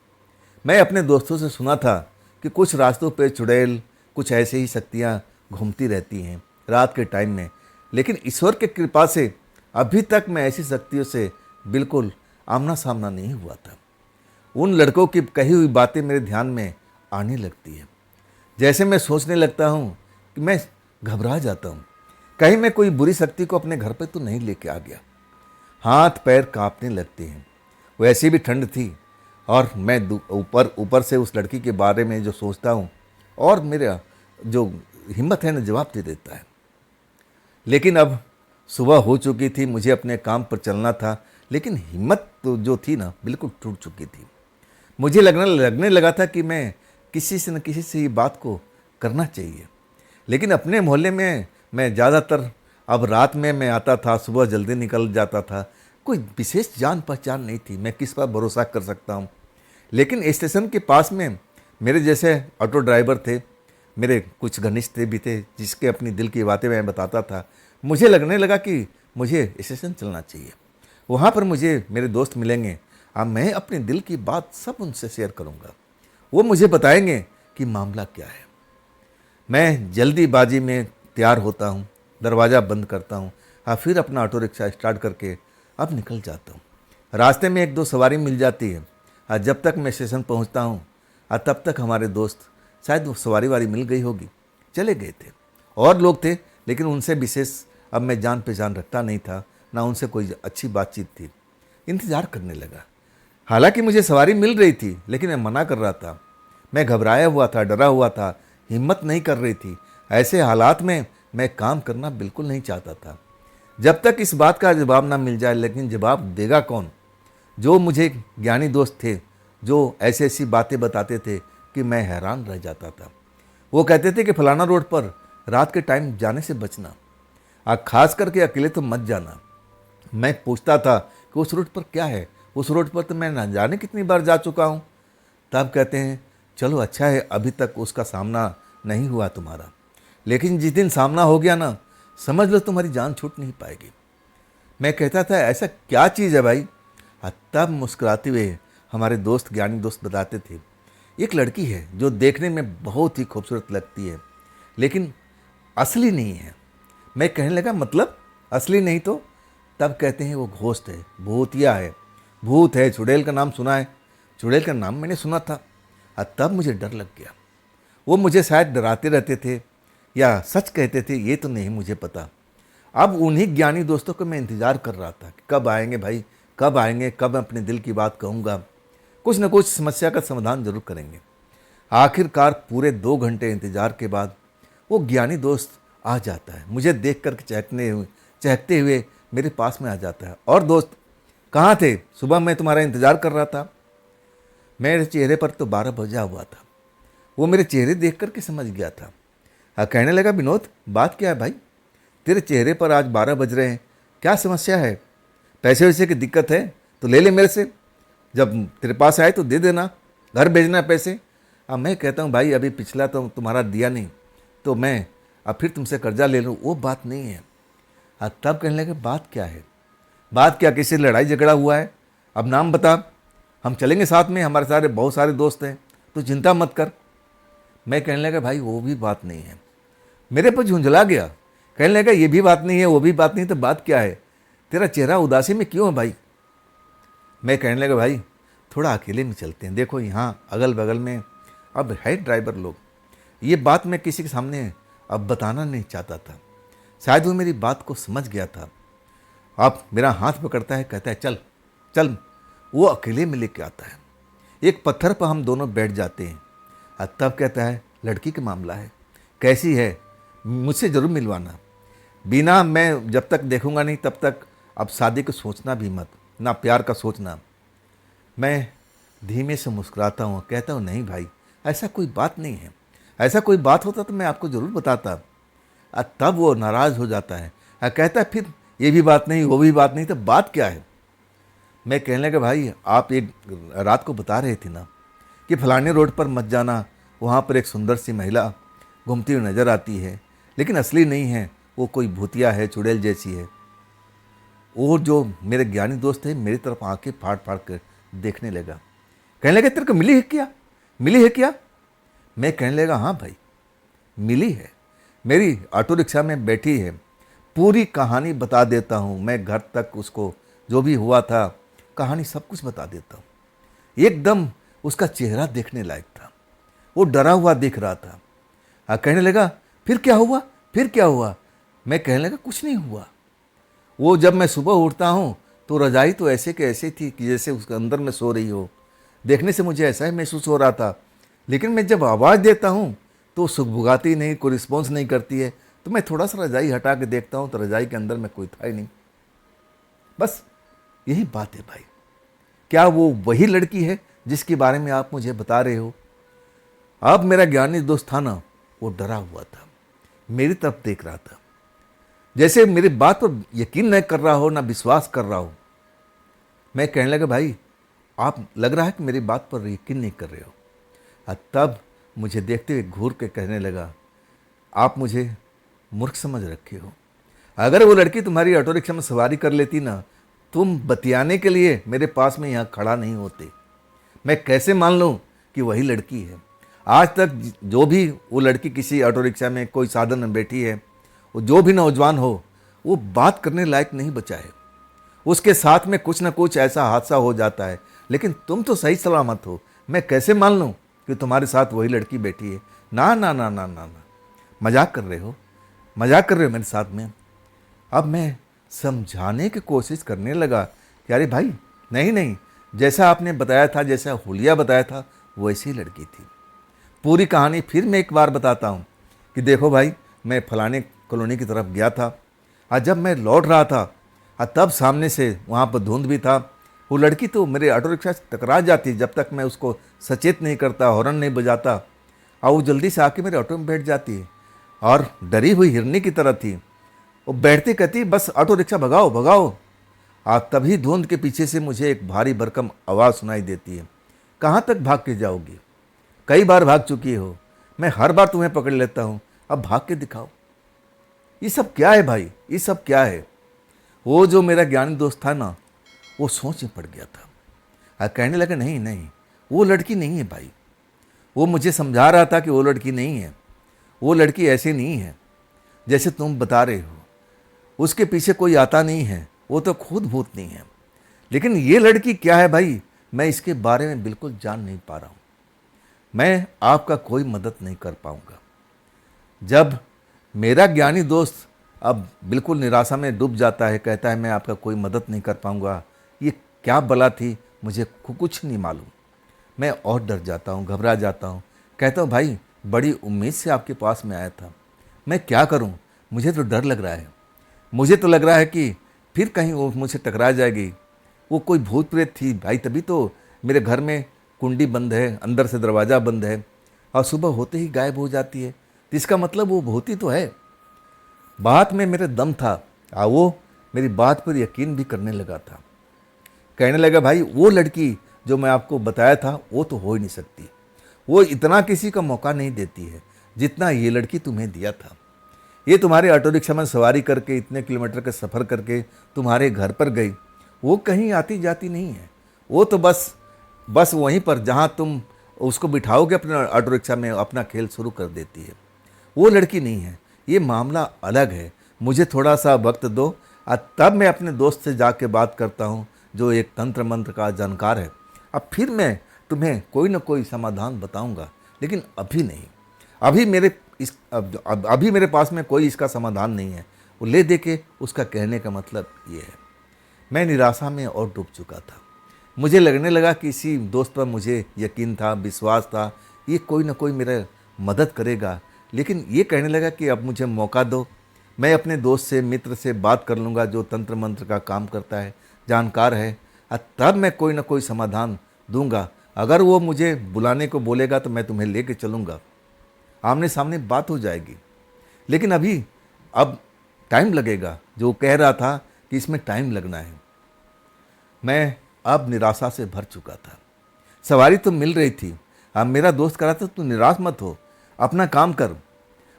Speaker 1: मैं अपने दोस्तों से सुना था कि कुछ रास्तों पे चुड़ैल, कुछ ऐसे ही शक्तियाँ घूमती रहती हैं रात के टाइम में, लेकिन ईश्वर की कृपा से अभी तक मैं ऐसी शक्तियों से बिल्कुल आमना सामना नहीं हुआ था। उन लड़कों की कही हुई बातें मेरे ध्यान में आने लगती है। जैसे मैं सोचने लगता हूँ कि मैं घबरा जाता हूँ, कहीं मैं कोई बुरी शक्ति को अपने घर पे तो नहीं लेके आ गया। हाथ पैर कांपने लगते हैं। वैसे भी ठंड थी, और मैं ऊपर ऊपर से उस लड़की के बारे में जो सोचता हूँ, और मेरा जो हिम्मत है ना जवाब दे देता है। लेकिन अब सुबह हो चुकी थी, मुझे अपने काम पर चलना था, लेकिन हिम्मत तो जो थी ना बिल्कुल टूट चुकी थी। मुझे लगने लगा था कि मैं किसी से न किसी से ये बात को करना चाहिए। लेकिन अपने मोहल्ले में मैं ज़्यादातर अब रात में मैं आता था, सुबह जल्दी निकल जाता था। कोई विशेष जान पहचान नहीं थी, मैं किस पर भरोसा कर सकता हूँ? लेकिन स्टेशन के पास में मेरे जैसे ऑटो ड्राइवर थे, मेरे कुछ घनिष्ठ भी थे, जिसके अपनी दिल की बातें मैं बताता था। मुझे लगने लगा कि मुझे स्टेशन चलना चाहिए, वहाँ पर मुझे मेरे दोस्त मिलेंगे। अब मैं अपने दिल की बात सब उनसे शेयर करूँगा, वो मुझे बताएंगे कि मामला क्या है। मैं जल्दीबाजी में तैयार होता हूँ, दरवाज़ा बंद करता हूँ, और फिर अपना ऑटो रिक्शा स्टार्ट करके अब निकल जाता हूँ। रास्ते में एक दो सवारी मिल जाती है, और जब तक मैं स्टेशन पहुँचता हूँ और तब तक हमारे दोस्त, शायद वो सवारी वारी मिल गई होगी, चले गए थे। और लोग थे, लेकिन उनसे विशेष अब मैं जान पहचान रखता नहीं था, ना उनसे कोई अच्छी बातचीत थी। इंतज़ार करने लगा। हालांकि मुझे सवारी मिल रही थी, लेकिन मैं मना कर रहा था। मैं घबराया हुआ था, डरा हुआ था, हिम्मत नहीं कर रही थी। ऐसे हालात में मैं काम करना बिल्कुल नहीं चाहता था। जब तक इस बात का जवाब ना मिल जाए, लेकिन जवाब देगा कौन? जो मुझे ज्ञानी दोस्त थे, जो ऐसी ऐसी बातें बताते थे कि मैं हैरान रह जाता था। वो कहते थे कि फलाना रोड पर रात के टाइम जाने से बचना, और खास करके अकेले तो मत जाना। मैं पूछता था कि उस रोड पर क्या है, उस रोड पर तो मैं ना जाने कितनी बार जा चुका हूँ। तब कहते हैं चलो अच्छा है अभी तक उसका सामना नहीं हुआ तुम्हारा, लेकिन जिस दिन सामना हो गया ना, समझ लो तुम्हारी जान छूट नहीं पाएगी। मैं कहता था ऐसा क्या चीज़ है भाई? तब मुस्कुराते हुए हमारे दोस्त, ज्ञानी दोस्त बताते थे, एक लड़की है जो देखने में बहुत ही खूबसूरत लगती है, लेकिन असली नहीं है। मैं कहने लगा मतलब असली नहीं तो? तब कहते हैं वो घोस्ट है, भूतिया है, भूत है, चुड़ैल का नाम सुना है? चुड़ैल का नाम मैंने सुना था। तब मुझे डर लग गया। वो मुझे शायद डराते रहते थे या सच कहते थे, ये तो नहीं मुझे पता। अब उन्हीं ज्ञानी दोस्तों को मैं इंतज़ार कर रहा था कि कब आएंगे भाई, कब आएंगे, कब अपने दिल की बात कहूँगा, कुछ न कुछ समस्या का समाधान जरूर करेंगे। आखिरकार पूरे 2 घंटे इंतज़ार के बाद वो ज्ञानी दोस्त आ जाता है। मुझे देख कर चहकते हुए मेरे पास में आ जाता है। और दोस्त कहाँ थे? सुबह मैं तुम्हारा इंतज़ार कर रहा था। मेरे चेहरे पर तो 12 बजा हुआ था। वो मेरे चेहरे देख कर के समझ गया था। कहने लगा, विनोद बात क्या है भाई? तेरे चेहरे पर आज 12 बज रहे हैं, क्या समस्या है? पैसे वैसे की दिक्कत है तो ले ले मेरे से, जब तेरे पास आए तो दे देना, घर भेजना पैसे। अब मैं कहता हूँ भाई अभी पिछला तो तुम्हारा दिया नहीं तो मैं अब फिर तुमसे कर्जा ले लूँ, वो बात नहीं है। तब कहने लगे, बात क्या है? बात क्या, किसी से लड़ाई झगड़ा हुआ है? अब नाम बता, हम चलेंगे साथ में, हमारे बहुत सारे दोस्त हैं, तो चिंता मत कर। मैं कहने लगा, भाई वो भी बात नहीं है। मेरे पर झुंझला गया, कहने लगा ये भी बात नहीं है, वो भी बात नहीं, तो बात क्या है? तेरा चेहरा उदासी में क्यों है भाई? मैं कहने लगा, भाई थोड़ा अकेले में चलते हैं, देखो यहाँ अगल बगल में अब है ड्राइवर लोग। ये बात मैं किसी के सामने अब बताना नहीं चाहता था। शायद वो मेरी बात को समझ गया था। अब मेरा हाथ पकड़ता है, कहता है चल चल। वो अकेले में लेके आता है। एक पत्थर पर हम दोनों बैठ जाते हैं। तब कहता है, लड़की का मामला है, कैसी है, मुझसे ज़रूर मिलवाना। बिना मैं जब तक देखूंगा नहीं तब तक अब शादी को सोचना भी मत, ना प्यार का सोचना। मैं धीमे से मुस्कुराता हूँ, कहता हूँ नहीं भाई ऐसा कोई बात नहीं है, ऐसा कोई बात होता तो मैं आपको ज़रूर बताता। तब वो नाराज़ हो जाता है। कहता है फिर ये भी बात नहीं, वो भी बात नहीं, तो बात क्या है? मैं कहने लगा, भाई आप एक रात को बता रहे थे ना कि फलाने रोड पर मत जाना, वहाँ पर एक सुंदर सी महिला घूमती हुई नज़र आती है, लेकिन असली नहीं है, वो कोई भूतिया है, चुड़ैल जैसी है। वो जो मेरे ज्ञानी दोस्त है मेरी तरफ आंखें फाड़ फाड़ कर देखने लगा। कहने लगा, तेरे को मिली है क्या, मिली है क्या? मैं कहने लगा, हाँ भाई मिली है, मेरी ऑटो रिक्शा में बैठी है, पूरी कहानी बता देता हूँ मैं, घर तक उसको जो भी हुआ था कहानी सब कुछ बता देता हूँ। एकदम उसका चेहरा देखने लायक था, वो डरा हुआ दिख रहा था। कहने लगा, फिर क्या हुआ, फिर क्या हुआ? मैं कहने लगा, कुछ नहीं हुआ। वो जब मैं सुबह उठता हूँ तो रजाई तो ऐसे के ऐसे थी कि जैसे उसके अंदर में सो रही हो। देखने से मुझे ऐसा ही महसूस हो रहा था, लेकिन मैं जब आवाज़ देता हूँ तो सुगबुगाती नहीं, कोई रिस्पॉन्स नहीं करती है। तो मैं थोड़ा सा रजाई हटा के देखता हूँ तो रजाई के अंदर में कोई था ही नहीं। बस यही बात है भाई। क्या वो वही लड़की है जिसके बारे में आप मुझे बता रहे हो? अब मेरा ज्ञानी दोस्त था ना, वो डरा हुआ था, मेरी तरफ देख रहा था, जैसे मेरी बात पर यकीन नहीं कर रहा हो, ना विश्वास कर रहा हो। मैं कहने लगा, भाई आप लग रहा है कि मेरी बात पर यकीन नहीं कर रहे हो। तब मुझे देखते हुए घूर के कहने लगा, आप मुझे मूर्ख समझ रखे हो। अगर वो लड़की तुम्हारी ऑटो रिक्शा में सवारी कर लेती ना, तुम बतियाने के लिए मेरे पास में यहाँ खड़ा नहीं होते। मैं कैसे मान लूँ कि वही लड़की है? आज तक जो भी वो लड़की किसी ऑटो रिक्शा में कोई साधन में बैठी है, वो जो भी नौजवान हो, वो बात करने लायक नहीं बचा है। उसके साथ में कुछ ना कुछ ऐसा हादसा हो जाता है, लेकिन तुम तो सही सलामत हो। मैं कैसे मान लूँ कि तुम्हारे साथ वही लड़की बैठी है? ना ना ना ना ना ना, मजाक कर रहे हो, मजाक कर रहे हो मेरे साथ में। अब मैं समझाने की कोशिश करने लगा कि अरे भाई नहीं नहीं, जैसा आपने बताया था, जैसा हुलिया बताया था, वैसी लड़की थी। पूरी कहानी फिर मैं एक बार बताता हूँ कि देखो भाई, मैं फलाने कॉलोनी की तरफ गया था, और जब मैं लौट रहा था तब सामने से वहाँ पर धुंध भी था। वो लड़की तो मेरे ऑटो रिक्शा से टकरा जाती जब तक मैं उसको सचेत नहीं करता, हॉर्न नहीं बजाता, और वो जल्दी से आके मेरे ऑटो में बैठ जाती है और डरी हुई हिरनी की तरह थी। वो बैठती कहती, बस ऑटो रिक्शा भगाओ भगाओ। तभी धुंध के पीछे से मुझे एक भारी भरकम आवाज़ सुनाई देती है, कहाँ तक भाग के जाओगी? कई बार भाग चुकी हो, मैं हर बार तुम्हें पकड़ लेता हूँ, अब भाग के दिखाओ। ये सब क्या है भाई, ये सब क्या है? वो जो मेरा ज्ञानी दोस्त था ना, वो सोच में पड़ गया था। कहने लगा, नहीं नहीं, वो लड़की नहीं है भाई। वो मुझे समझा रहा था कि वो लड़की नहीं है, वो लड़की ऐसी नहीं है। जैसे तुम बता रहे हो, उसके पीछे कोई आता नहीं है, वो तो खुद भूत नहीं है। लेकिन ये लड़की क्या है भाई, मैं इसके बारे में बिल्कुल जान नहीं पा रहा हूँ। मैं आपका कोई मदद नहीं कर पाऊँगा। जब मेरा ज्ञानी दोस्त अब बिल्कुल निराशा में डूब जाता है, कहता है मैं आपका कोई मदद नहीं कर पाऊँगा, ये क्या बला थी, मुझे कुछ नहीं मालूम। मैं और डर जाता हूँ, घबरा जाता हूँ। कहता हूँ भाई, बड़ी उम्मीद से आपके पास में आया था, मैं क्या करूँ, मुझे तो डर लग रहा है। मुझे तो लग रहा है कि फिर कहीं वो मुझसे टकरा जाएगी। वो कोई भूत प्रेत थी भाई, तभी तो मेरे घर में कुंडी बंद है, अंदर से दरवाज़ा बंद है, और सुबह होते ही गायब हो जाती है। तो इसका मतलब वो भूत ही तो है। बात में मेरे दम था, और वो मेरी बात पर यकीन भी करने लगा था। कहने लगा भाई, वो लड़की जो मैं आपको बताया था वो तो हो ही नहीं सकती। वो इतना किसी का मौका नहीं देती है जितना ये लड़की तुम्हें दिया था। ये तुम्हारे ऑटो रिक्शा में सवारी करके इतने किलोमीटर का सफ़र करके तुम्हारे घर पर गई, वो कहीं आती जाती नहीं है। वो तो बस वहीं पर जहाँ तुम उसको बिठाओगे अपने ऑटो रिक्शा में, अपना खेल शुरू कर देती है। वो लड़की नहीं है, ये मामला अलग है। मुझे थोड़ा सा वक्त दो, और तब मैं अपने दोस्त से जाके बात करता हूँ जो एक तंत्र मंत्र का जानकार है। अब फिर मैं तुम्हें कोई ना कोई समाधान बताऊंगा, लेकिन अभी नहीं। अभी मेरे पास में कोई इसका समाधान नहीं है। वो ले दे के उसका कहने का मतलब ये है। मैं निराशा में और डूब चुका था। मुझे लगने लगा कि इसी दोस्त पर मुझे यकीन था, विश्वास था, ये कोई ना कोई मेरा मदद करेगा। लेकिन ये कहने लगा कि अब मुझे मौका दो, मैं अपने दोस्त से, मित्र से बात कर लूँगा जो तंत्र मंत्र का काम करता है, जानकार है, और तब मैं कोई ना कोई समाधान दूंगा। अगर वो मुझे बुलाने को बोलेगा तो मैं तुम्हें लेके चलूँगा, आमने सामने बात हो जाएगी। लेकिन अब टाइम लगेगा। जो कह रहा था कि इसमें टाइम लगना है, मैं अब निराशा से भर चुका था। सवारी तो मिल रही थी। अब मेरा दोस्त कह रहा था तू निराश मत हो, अपना काम कर,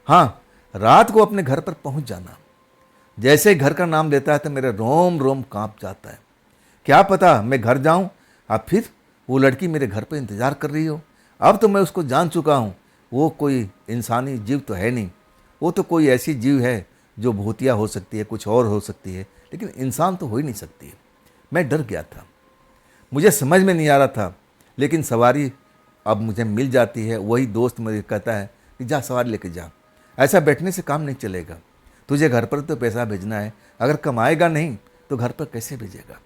Speaker 1: हाँ रात को अपने घर पर पहुंच जाना। जैसे घर का नाम लेता है तो मेरा रोम रोम कांप जाता है। क्या पता मैं घर जाऊं और फिर वो लड़की मेरे घर पर इंतज़ार कर रही हो। अब तो मैं उसको जान चुका हूँ, वो कोई इंसानी जीव तो है नहीं, वो तो कोई ऐसी जीव है जो भूतिया हो सकती है, कुछ और हो सकती है, लेकिन इंसान तो हो ही नहीं सकती है। मैं डर गया था, मुझे समझ में नहीं आ रहा था। लेकिन सवारी अब मुझे मिल जाती है। वही दोस्त मुझे कहता है कि जा सवारी लेके जा, ऐसा बैठने से काम नहीं चलेगा, तुझे घर पर तो पैसा भेजना है, अगर कमाएगा नहीं तो घर पर कैसे भेजेगा।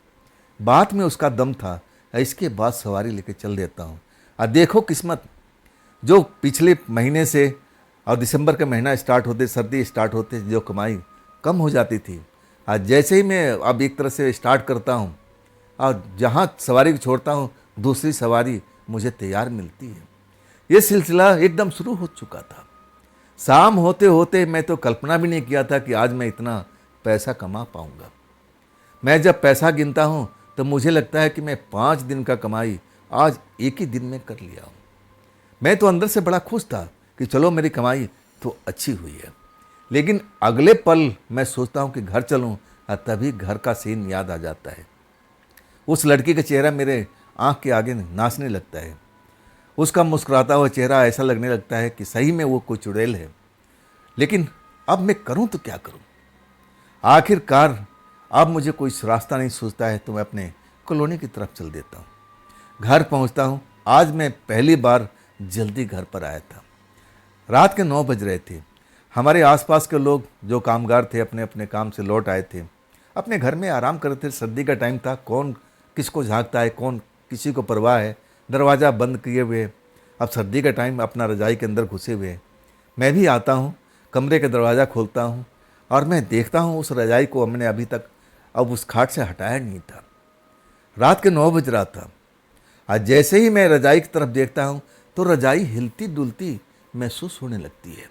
Speaker 1: बात में उसका दम था। इसके बाद सवारी लेके चल देता हूँ। और देखो किस्मत, जो पिछले महीने से और दिसंबर का महीना स्टार्ट होते, सर्दी स्टार्ट होते, जो कमाई कम हो जाती थी, आज जैसे ही मैं अब एक तरह से स्टार्ट करता हूँ और जहाँ सवारी को छोड़ता हूँ दूसरी सवारी मुझे तैयार मिलती है। ये सिलसिला एकदम शुरू हो चुका था। शाम होते होते मैं तो कल्पना भी नहीं किया था कि आज मैं इतना पैसा कमा पाऊँगा। मैं जब पैसा गिनता हूँ तो मुझे लगता है कि मैं 5 दिन का कमाई आज एक ही दिन में कर लिया हूँ। मैं तो अंदर से बड़ा खुश था कि चलो मेरी कमाई तो अच्छी हुई है। लेकिन अगले पल मैं सोचता हूँ कि घर चलूँ, और तभी घर का सीन याद आ जाता है। उस लड़की का चेहरा मेरे आँख के आगे नाचने लगता है। उसका मुस्कुराता हुआ चेहरा ऐसा लगने लगता है कि सही में वो कोई चुड़ैल है। लेकिन अब मैं करूँ तो क्या करूँ। आखिरकार अब मुझे कोई रास्ता नहीं सूझता है तो मैं अपने कॉलोनी की तरफ चल देता हूँ। घर पहुँचता हूँ। आज मैं पहली बार जल्दी घर पर आया था। रात के 9 बज रहे थे। हमारे आसपास के लोग जो कामगार थे अपने अपने काम से लौट आए थे, अपने घर में आराम कर रहे थे। सर्दी का टाइम था, कौन किसको झांकता है, कौन किसी को परवाह है। दरवाज़ा बंद किए हुए, अब सर्दी का टाइम, अपना रजाई के अंदर घुसे हुए। मैं भी आता हूँ, कमरे का दरवाज़ा खोलता हूँ और मैं देखता हूँ उस रजाई को हमने अभी तक अब उस खाट से हटाया नहीं था। रात के 9 बज रहा था। आज जैसे ही मैं रजाई की तरफ देखता हूँ तो रजाई हिलती डुलती महसूस होने लगती है।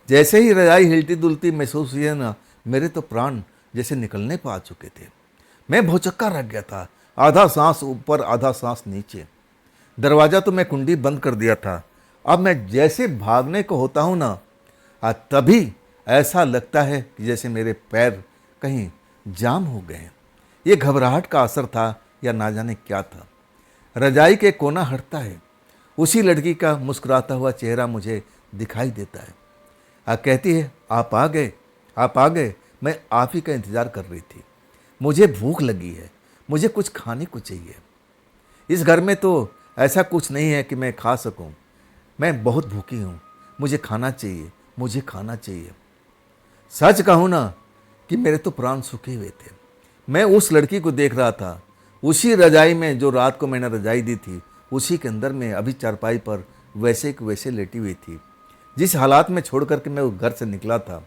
Speaker 1: जैसे ही रजाई हिलती डुलती महसूस हुई है ना, मेरे तो प्राण जैसे निकलने पर आ चुके थे। मैं भौचक्का रख गया था, आधा सांस ऊपर आधा सांस नीचे। दरवाज़ा तो मैं कुंडी बंद कर दिया था। अब मैं जैसे भागने को होता हूँ ना, तभी ऐसा लगता है कि जैसे मेरे पैर कहीं जाम हो गए हैं। ये घबराहट का असर था या ना जाने क्या था। रजाई के कोना हटता है, उसी लड़की का मुस्कुराता हुआ चेहरा मुझे दिखाई देता है। कहती है, आप आ गए, आप आ गए। मैं आप ही का इंतज़ार कर रही थी। मुझे भूख लगी है, मुझे कुछ खाने को चाहिए। इस घर में तो ऐसा कुछ नहीं है कि मैं खा सकूं। मैं बहुत भूखी हूँ, मुझे खाना चाहिए, मुझे खाना चाहिए। सच कहूँ ना कि मेरे तो प्राण सूखे हुए थे। मैं उस लड़की को देख रहा था, उसी रजाई में जो रात को मैंने रजाई दी थी, उसी के अंदर में अभी चारपाई पर वैसे के वैसे लेटी हुई थी, जिस हालात में छोड़ करके मैं उस घर से निकला था,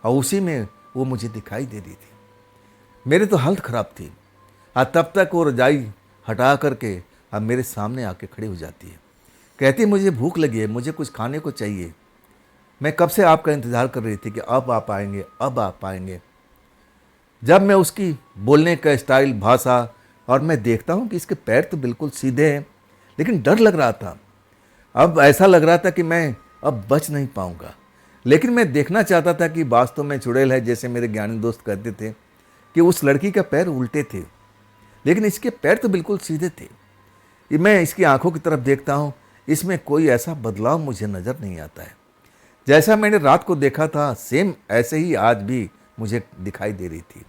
Speaker 1: और उसी में वो मुझे दिखाई दे रही थी। मेरी तो हालत ख़राब थी। तब तक वो रजाई हटा करके अब मेरे सामने आके खड़ी हो जाती है। कहती, मुझे भूख लगी है, मुझे कुछ खाने को चाहिए। मैं कब से आपका इंतज़ार कर रही थी कि अब आप आएंगे, अब आप आएंगे। जब मैं उसकी बोलने का स्टाइल, भाषा, और मैं देखता हूँ कि इसके पैर तो बिल्कुल सीधे हैं, लेकिन डर लग रहा था। अब ऐसा लग रहा था कि मैं अब बच नहीं पाऊँगा। लेकिन मैं देखना चाहता था कि वास्तव में चुड़ैल है, जैसे मेरे ज्ञानी दोस्त कहते थे कि उस लड़की का पैर उल्टे थे, लेकिन इसके पैर तो बिल्कुल सीधे थे। मैं इसकी आंखों की तरफ देखता हूँ, इसमें कोई ऐसा बदलाव मुझे नज़र नहीं आता है। जैसा मैंने रात को देखा था, सेम ऐसे ही आज भी मुझे दिखाई दे रही थी।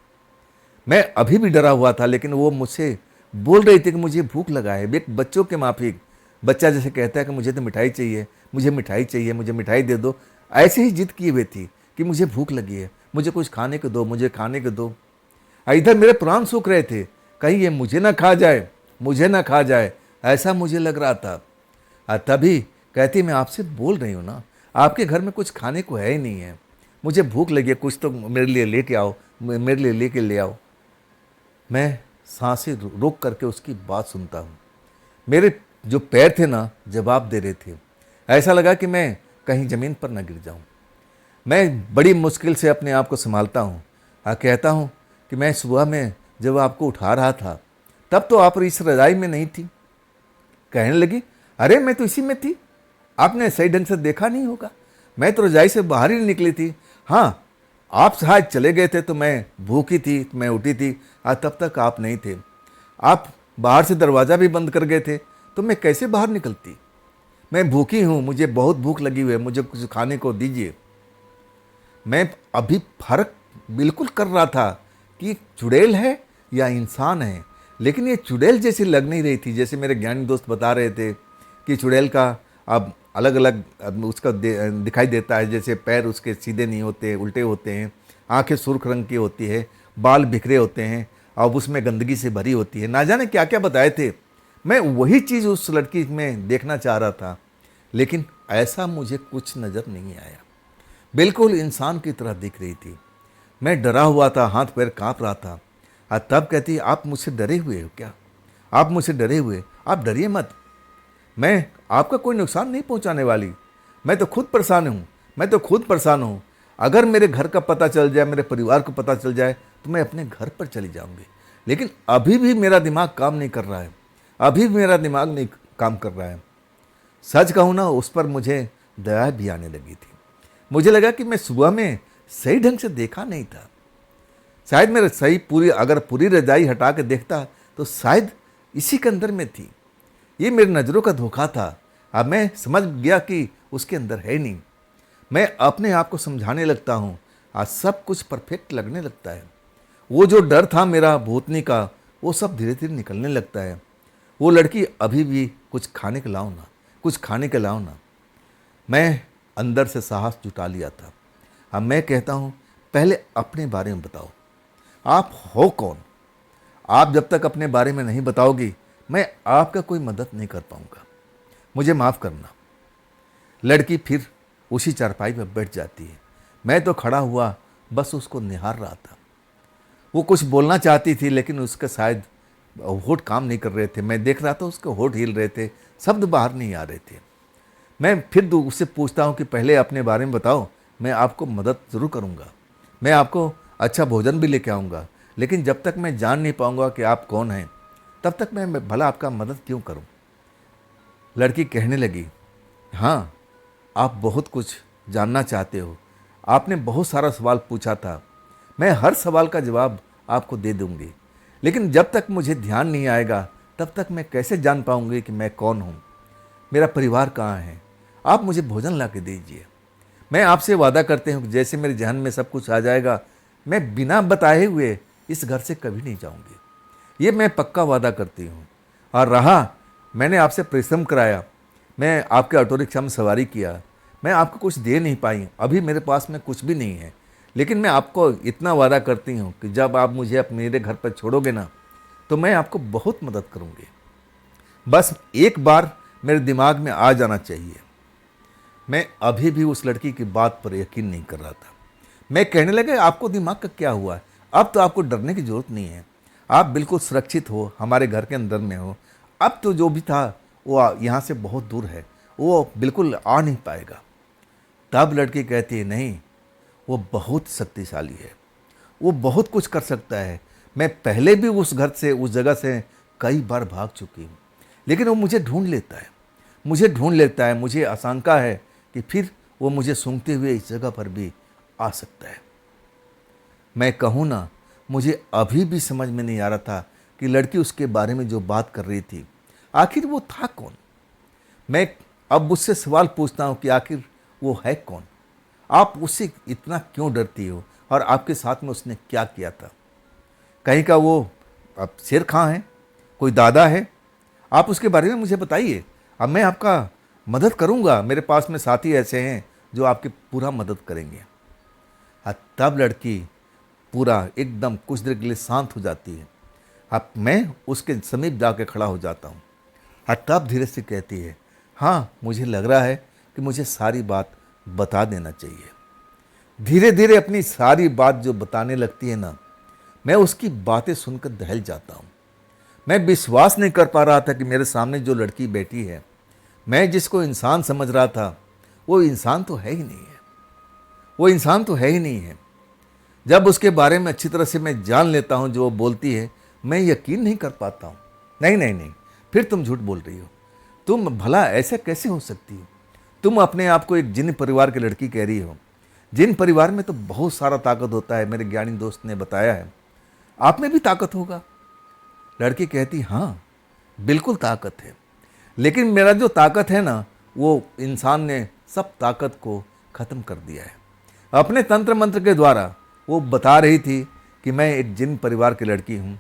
Speaker 1: मैं अभी भी डरा हुआ था, लेकिन वो मुझसे बोल रही थी कि मुझे भूख लगा है। एक बच्चों के माफिक, बच्चा जैसे कहता है कि मुझे तो मिठाई चाहिए, मुझे मिठाई चाहिए, मुझे मिठाई दे दो, ऐसे ही जिद किए हुए थी कि मुझे भूख लगी है, मुझे कुछ खाने को दो, मुझे खाने को दो। इधर मेरे प्राण सूख रहे थे, कहीं ये मुझे ना खा जाए, मुझे ना खा जाए, ऐसा मुझे लग रहा था। तभी कहती, मैं आपसे बोल रही हूँ ना, आपके घर में कुछ खाने को है ही नहीं है, मुझे भूख लगी है, कुछ तो मेरे लिए लेके आओ, मेरे लिए लेके ले आओ। मैं सांसें रोक करके उसकी बात सुनता हूँ। मेरे जो पैर थे ना, जवाब दे रहे थे। ऐसा लगा कि मैं कहीं ज़मीन पर न गिर जाऊँ। मैं बड़ी मुश्किल से अपने आप को संभालता हूँ और कहता हूँ कि मैं सुबह में जब आपको उठा रहा था, तब तो आप इस रज़ाई में नहीं थी। कहने लगी, अरे मैं तो इसी में थी, आपने सही ढंग से देखा नहीं होगा, मैं तो रज़ाई से बाहर ही नहीं निकली थी। हाँ, आप शायद चले गए थे तो मैं भूखी थी, तो मैं उठी थी, तब तक आप नहीं थे। आप बाहर से दरवाज़ा भी बंद कर गए थे, तो मैं कैसे बाहर निकलती। मैं भूखी हूँ, मुझे बहुत भूख लगी हुई है, मुझे कुछ खाने को दीजिए। मैं अभी फर्क बिल्कुल कर रहा था कि चुड़ैल है या इंसान है, लेकिन ये चुड़ैल जैसी लग नहीं रही थी। जैसे मेरे ज्ञानी दोस्त बता रहे थे कि चुड़ैल का अब अलग अलग उसका दिखाई देता है, जैसे पैर उसके सीधे नहीं होते, उल्टे होते हैं, आंखें सुर्ख रंग की होती है, बाल बिखरे होते हैं, और उसमें गंदगी से भरी होती है। ना जाने क्या क्या बताए थे। मैं वही चीज़ उस लड़की में देखना चाह रहा था, लेकिन ऐसा मुझे कुछ नज़र नहीं आया। बिल्कुल इंसान की तरह दिख रही थी। मैं डरा हुआ था, हाथ पैर कांप रहा था। तब कहती, आप मुझसे डरे हुए हो क्या? आप मुझसे डरे हुए? आप डरिए मत, मैं आपका कोई नुकसान नहीं पहुंचाने वाली। मैं तो खुद परेशान हूँ, मैं तो खुद परेशान हूँ। अगर मेरे घर का पता चल जाए, मेरे परिवार को पता चल जाए, तो मैं अपने घर पर चली जाऊँगी। लेकिन अभी भी मेरा दिमाग काम नहीं कर रहा है, अभी भी मेरा दिमाग नहीं काम कर रहा है। सच कहूँ ना, उस पर मुझे दया भी आने लगी थी। मुझे लगा कि मैं सुबह में सही ढंग से देखा नहीं था। शायद मेरे सही अगर पूरी रजाई हटा के देखता तो शायद इसी के अंदर में थी। ये मेरी नज़रों का धोखा था। अब मैं समझ गया कि उसके अंदर है नहीं। मैं अपने आप को समझाने लगता हूँ, आज सब कुछ परफेक्ट लगने लगता है। वो जो डर था मेरा भूतनी का, वो सब धीरे धीरे निकलने लगता है। वो लड़की अभी भी कुछ खाने के लाओ ना, कुछ खाने के लाओ ना। मैं अंदर से साहस जुटा लिया था। अब मैं कहता हूँ, पहले अपने बारे में बताओ, आप हो कौन? आप जब तक अपने बारे में नहीं बताओगी, मैं आपका कोई मदद नहीं कर पाऊँगा, मुझे माफ़ करना। लड़की फिर उसी चारपाई पर बैठ जाती है। मैं तो खड़ा हुआ बस उसको निहार रहा था। वो कुछ बोलना चाहती थी, लेकिन उसका शायद होठ काम नहीं कर रहे थे। मैं देख रहा था उसके होठ हिल रहे थे, शब्द बाहर नहीं आ रहे थे। मैं फिर उससे पूछता हूँ कि पहले अपने बारे में बताओ, मैं आपको मदद ज़रूर करूँगा, मैं आपको अच्छा भोजन भी लेके आऊँगा, लेकिन जब तक मैं जान नहीं पाऊँगा कि आप कौन हैं, तब तक मैं भला आपका मदद क्यों करूँ। लड़की कहने लगी, हाँ, आप बहुत कुछ जानना चाहते हो, आपने बहुत सारा सवाल पूछा था, मैं हर सवाल का जवाब आपको दे दूँगी, लेकिन जब तक मुझे ध्यान नहीं आएगा, तब तक मैं कैसे जान पाऊँगी कि मैं कौन हूँ, मेरा परिवार कहाँ है। आप मुझे भोजन ला के दीजिए, मैं आपसे वादा करती हूँ कि जैसे मेरे जहन में सब कुछ आ जाएगा, मैं बिना बताए हुए इस घर से कभी नहीं जाऊँगी। ये मैं पक्का वादा करती हूँ। और रहा, मैंने आपसे परिश्रम कराया, मैं आपके ऑटो रिक्शा में सवारी किया, मैं आपको कुछ दे नहीं पाई, अभी मेरे पास में कुछ भी नहीं है, लेकिन मैं आपको इतना वादा करती हूँ कि जब आप मुझे मेरे घर पर छोड़ोगे ना, तो मैं आपको बहुत मदद करूँगी। बस एक बार मेरे दिमाग में आ जाना चाहिए। मैं अभी भी उस लड़की की बात पर यकीन नहीं कर रहा था। मैं कहने लगा, आपको दिमाग का क्या हुआ है? अब तो आपको डरने की ज़रूरत नहीं है, आप बिल्कुल सुरक्षित हो, हमारे घर के अंदर में हो। अब तो जो भी था वो यहाँ से बहुत दूर है, वो बिल्कुल आ नहीं पाएगा। तब लड़की कहती है, नहीं, वो बहुत शक्तिशाली है, वो बहुत कुछ कर सकता है। मैं पहले भी उस घर से, उस जगह से कई बार भाग चुकी हूँ, लेकिन वो मुझे ढूंढ लेता है, मुझे ढूंढ लेता है। मुझे आशंका है कि फिर वो मुझे सूंघते हुए इस जगह पर भी आ सकता है। मैं कहूँ ना, मुझे अभी भी समझ में नहीं आ रहा था कि लड़की उसके बारे में जो बात कर रही थी, आखिर वो था कौन। मैं अब उससे सवाल पूछता हूँ कि आखिर वो है कौन? आप उससे इतना क्यों डरती हो, और आपके साथ में उसने क्या किया था? कहीं का वो अब शेर खां है, कोई दादा है? आप उसके बारे में मुझे बताइए, अब मैं आपका मदद करूंगा। मेरे पास में साथी ऐसे हैं जो आपकी पूरा मदद करेंगे। तब लड़की पूरा एकदम कुछ देर के लिए शांत हो जाती है। अब मैं उसके समीप जाके खड़ा हो जाता हूँ। तब धीरे से कहती है, हाँ, मुझे लग रहा है कि मुझे सारी बात बता देना चाहिए। धीरे धीरे अपनी सारी बात जो बताने लगती है ना, मैं उसकी बातें सुनकर दहल जाता हूँ। मैं विश्वास नहीं कर पा रहा था कि मेरे सामने जो लड़की बैठी है, मैं जिसको इंसान समझ रहा था, वो इंसान तो है ही नहीं है, वो इंसान तो है ही नहीं है। जब उसके बारे में अच्छी तरह से मैं जान लेता हूँ जो वो बोलती है, मैं यकीन नहीं कर पाता हूँ। नहीं नहीं नहीं, फिर तुम झूठ बोल रही हो, तुम भला ऐसे कैसे हो सकती हो? तुम अपने आप को एक जिन परिवार की लड़की कह रही हो। जिन परिवार में तो बहुत सारा ताकत होता है, मेरे ज्ञानी दोस्त ने बताया है, आप में भी ताकत होगा। लड़की कहती, हाँ, बिल्कुल ताकत है, लेकिन मेरा जो ताकत है ना, वो इंसान ने सब ताकत को ख़त्म कर दिया है। अपने तंत्र मंत्र के द्वारा वो बता रही थी कि मैं एक जिन परिवार की लड़की हूँ।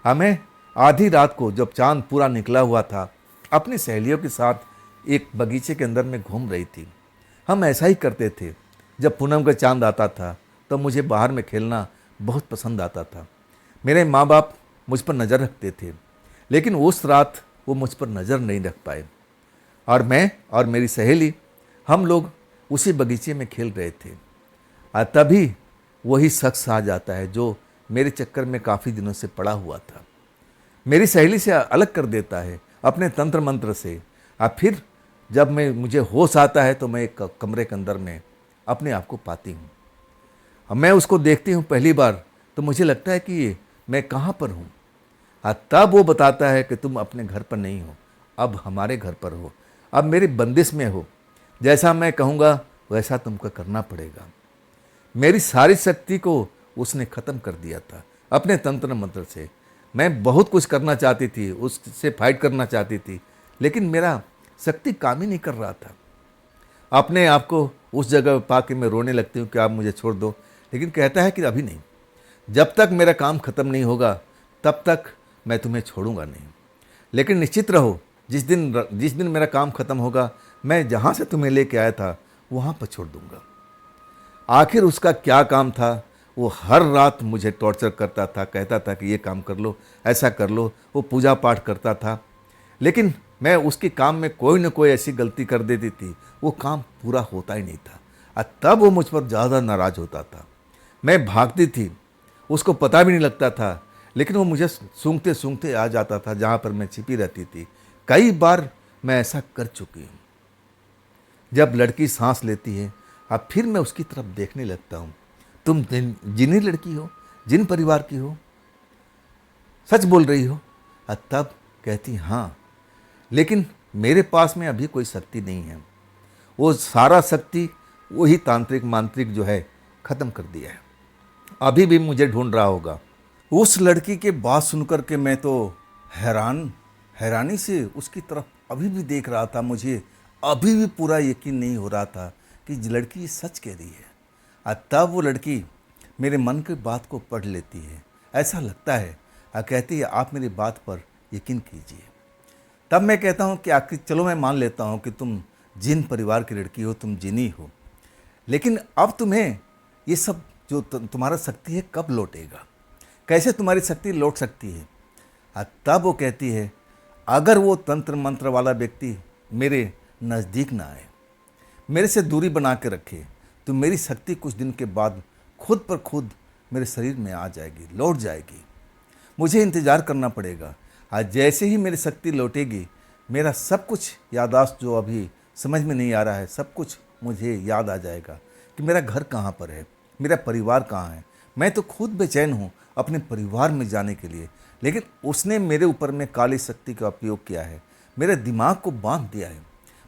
Speaker 1: हमें आधी रात को जब चांद पूरा निकला हुआ था, अपनी सहेलियों के साथ एक बगीचे के अंदर में घूम रही थी। हम ऐसा ही करते थे, जब पूनम का चांद आता था तो मुझे बाहर में खेलना बहुत पसंद आता था। मेरे माँ बाप मुझ पर नज़र रखते थे, लेकिन उस रात वो मुझ पर नज़र नहीं रख पाए, और मैं और मेरी सहेली, हम लोग उसी बगीचे में खेल रहे थे। और तभी वही शख्स आ जाता है जो मेरे चक्कर में काफ़ी दिनों से पड़ा हुआ था। मेरी सहेली से अलग कर देता है अपने तंत्र मंत्र से। और फिर जब मुझे होश आता है तो मैं एक कमरे के अंदर में अपने आप को पाती हूँ। अब मैं उसको देखती हूँ पहली बार तो मुझे लगता है कि मैं कहाँ पर हूँ। तब वो बताता है कि तुम अपने घर पर नहीं हो, अब हमारे घर पर हो, अब मेरी बंदिश में हो, जैसा मैं कहूँगा वैसा तुमको करना पड़ेगा। मेरी सारी शक्ति को उसने ख़त्म कर दिया था अपने तंत्र मंत्र से। मैं बहुत कुछ करना चाहती थी, उससे फाइट करना चाहती थी, लेकिन मेरा शक्ति काम ही नहीं कर रहा था। अपने आप को उस जगह पा के मैं रोने लगती हूँ कि आप मुझे छोड़ दो, लेकिन कहता है कि अभी नहीं, जब तक मेरा काम ख़त्म नहीं होगा तब तक मैं तुम्हें छोड़ूंगा नहीं। लेकिन निश्चित रहो, जिस दिन मेरा काम ख़त्म होगा, मैं जहाँ से तुम्हें लेके आया था वहाँ पर छोड़ दूंगा। आखिर उसका क्या काम था? वो हर रात मुझे टॉर्चर करता था, कहता था कि ये काम कर लो, ऐसा कर लो। वो पूजा पाठ करता था, लेकिन मैं उसके काम में कोई न कोई ऐसी गलती कर देती थी, वो काम पूरा होता ही नहीं था। और तब वो मुझ पर ज़्यादा नाराज़ होता था। मैं भागती थी, उसको पता भी नहीं लगता था, लेकिन वो मुझे सूंघते सूंघते आ जाता था जहाँ पर मैं छिपी रहती थी। कई बार मैं ऐसा कर चुकी हूँ। जब लड़की सांस लेती है, अब फिर मैं उसकी तरफ देखने लगता हूँ। तुम जिन लड़की हो, जिन परिवार की हो, सच बोल रही हो? तब कहती, हाँ, लेकिन मेरे पास में अभी कोई शक्ति नहीं है। वो सारा शक्ति वही तांत्रिक मांत्रिक जो है ख़त्म कर दिया है। अभी भी मुझे ढूंढ रहा होगा। उस लड़की के बात सुनकर के मैं तो हैरानी से उसकी तरफ अभी भी देख रहा था। मुझे अभी भी पूरा यकीन नहीं हो रहा था कि लड़की सच कह रही है। तब वो लड़की मेरे मन की बात को पढ़ लेती है, ऐसा लगता है, और कहती है आप मेरी बात पर यकीन कीजिए। तब मैं कहता हूँ कि आखिर चलो मैं मान लेता हूँ कि तुम जिन परिवार की लड़की हो, तुम जिनी हो, लेकिन अब तुम्हें ये सब जो तुम्हारा शक्ति है कब लौटेगा, कैसे तुम्हारी शक्ति लौट सकती है। तब वो कहती है अगर वो तंत्र मंत्र वाला व्यक्ति मेरे नज़दीक ना आए, मेरे से दूरी बना के रखे, तो मेरी शक्ति कुछ दिन के बाद खुद पर खुद मेरे शरीर में आ जाएगी, लौट जाएगी। मुझे इंतज़ार करना पड़ेगा। आज जैसे ही मेरी शक्ति लौटेगी, मेरा सब कुछ याददाश्त जो अभी समझ में नहीं आ रहा है, सब कुछ मुझे याद आ जाएगा कि मेरा घर कहाँ पर है, मेरा परिवार कहाँ है। मैं तो खुद बेचैन हूँ अपने परिवार में जाने के लिए, लेकिन उसने मेरे ऊपर में काली शक्ति का उपयोग किया है, मेरे दिमाग को बांध दिया है।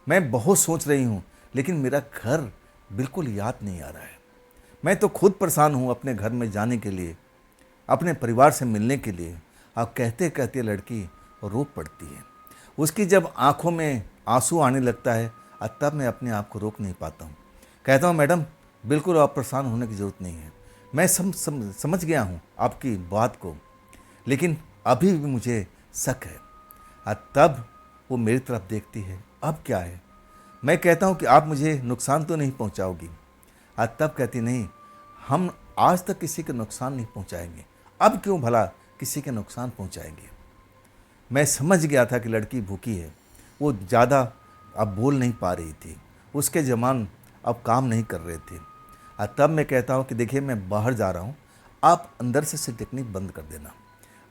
Speaker 1: मैं बहुत सोच रही हूँ, लेकिन मेरा घर बिल्कुल याद नहीं आ रहा है। मैं तो खुद परेशान हूँ अपने घर में जाने के लिए, अपने परिवार से मिलने के लिए। अब कहते कहते लड़की रो पड़ती है। उसकी जब आंखों में आंसू आने लगता है, तब मैं अपने आप को रोक नहीं पाता हूँ। कहता हूँ मैडम बिल्कुल आप परेशान होने की ज़रूरत नहीं है, मैं समझ गया हूँ आपकी बात को, लेकिन अभी भी मुझे शक है। तब वो मेरी तरफ देखती है, अब क्या है। मैं कहता हूँ कि आप मुझे नुकसान तो नहीं पहुँचाओगी। तब कहती नहीं, हम आज तक किसी के नुकसान नहीं पहुँचाएंगे, अब क्यों भला किसी के नुकसान पहुँचाएंगे। मैं समझ गया था कि लड़की भूखी है, वो ज़्यादा अब बोल नहीं पा रही थी, उसके ज़बान अब काम नहीं कर रहे थे। तब मैं कहता हूँ कि देखिए मैं बाहर जा रहा हूँ, आप अंदर से टेक्निक बंद कर देना,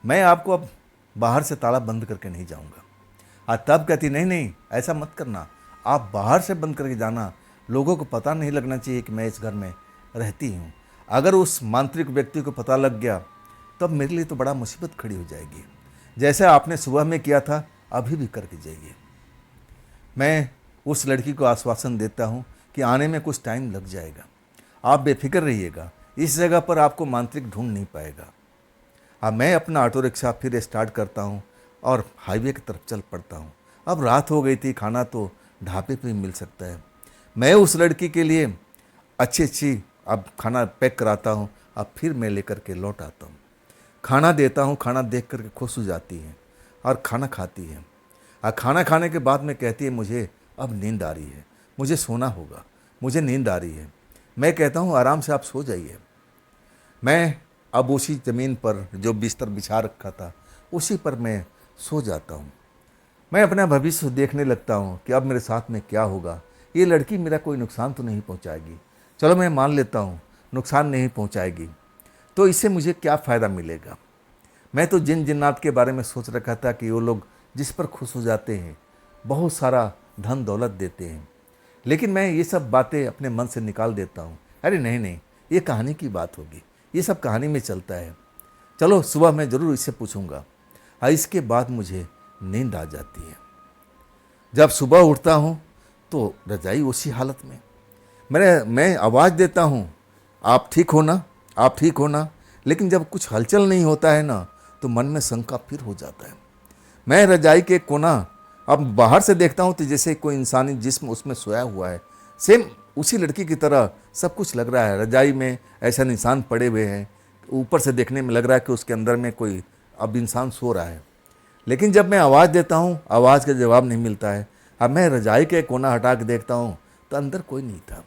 Speaker 1: मैं आपको अब बाहर से ताला बंद करके नहीं जाऊँगा। तब कहती नहीं नहीं ऐसा मत करना, आप बाहर से बंद करके जाना, लोगों को पता नहीं लगना चाहिए कि मैं इस घर में रहती हूँ। अगर उस मांत्रिक व्यक्ति को पता लग गया तब मेरे लिए तो बड़ा मुसीबत खड़ी हो जाएगी। जैसा आपने सुबह में किया था अभी भी करके जाइए। मैं उस लड़की को आश्वासन देता हूँ कि आने में कुछ टाइम लग जाएगा, आप बेफिक्र रहिएगा, इस जगह पर आपको मांत्रिक ढूंढ नहीं पाएगा। अब मैं अपना ऑटो रिक्शा फिर स्टार्ट करता हूँ और हाईवे की तरफ चल पड़ता हूँ। अब रात हो गई थी, खाना तो ढाबे पे मिल सकता है। मैं उस लड़की के लिए अच्छी अब खाना पैक कराता हूँ, अब फिर मैं लेकर के लौट आता हूँ, खाना देता हूँ। खाना देख करके खुश हो जाती है और खाना खाती है। और खाना खाने के बाद में कहती है मुझे अब नींद आ रही है, मुझे सोना होगा, मुझे नींद आ रही है। मैं कहता हूँ आराम से आप सो जाइए। मैं अब उसी ज़मीन पर जो बिस्तर बिछा रखा था उसी पर मैं सो जाता हूँ। मैं अपना भविष्य देखने लगता हूँ कि अब मेरे साथ में क्या होगा। ये लड़की मेरा कोई नुकसान तो नहीं पहुँचाएगी, चलो मैं मान लेता हूँ नुकसान नहीं पहुँचाएगी, तो इससे मुझे क्या फ़ायदा मिलेगा। मैं तो जिन जिन्नात के बारे में सोच रखा था कि वो लोग जिस पर खुश हो जाते हैं, बहुत सारा धन दौलत देते हैं, लेकिन मैं ये सब बातें अपने मन से निकाल देता हूँ। अरे नहीं नहीं, ये कहानी की बात होगी, ये सब कहानी में चलता है, चलो सुबह मैं ज़रूर इससे पूछूंगा। इसके बाद मुझे नींद आ जाती है। जब सुबह उठता हूँ तो रजाई उसी हालत में, मैं आवाज़ देता हूँ आप ठीक हो ना, आप ठीक हो ना, लेकिन जब कुछ हलचल नहीं होता है ना तो मन में शंका फिर हो जाता है। मैं रजाई के कोना अब बाहर से देखता हूँ तो जैसे कोई इंसानी जिस्म उसमें सोया हुआ है, सेम उसी लड़की की तरह सब कुछ लग रहा है। रजाई में ऐसा इंसान पड़े हुए हैं, ऊपर से देखने में लग रहा है कि उसके अंदर में कोई अब इंसान सो रहा है, लेकिन जब मैं आवाज़ देता हूँ आवाज़ का जवाब नहीं मिलता है। अब मैं रजाई के कोना हटा के देखता हूँ तो अंदर कोई नहीं था,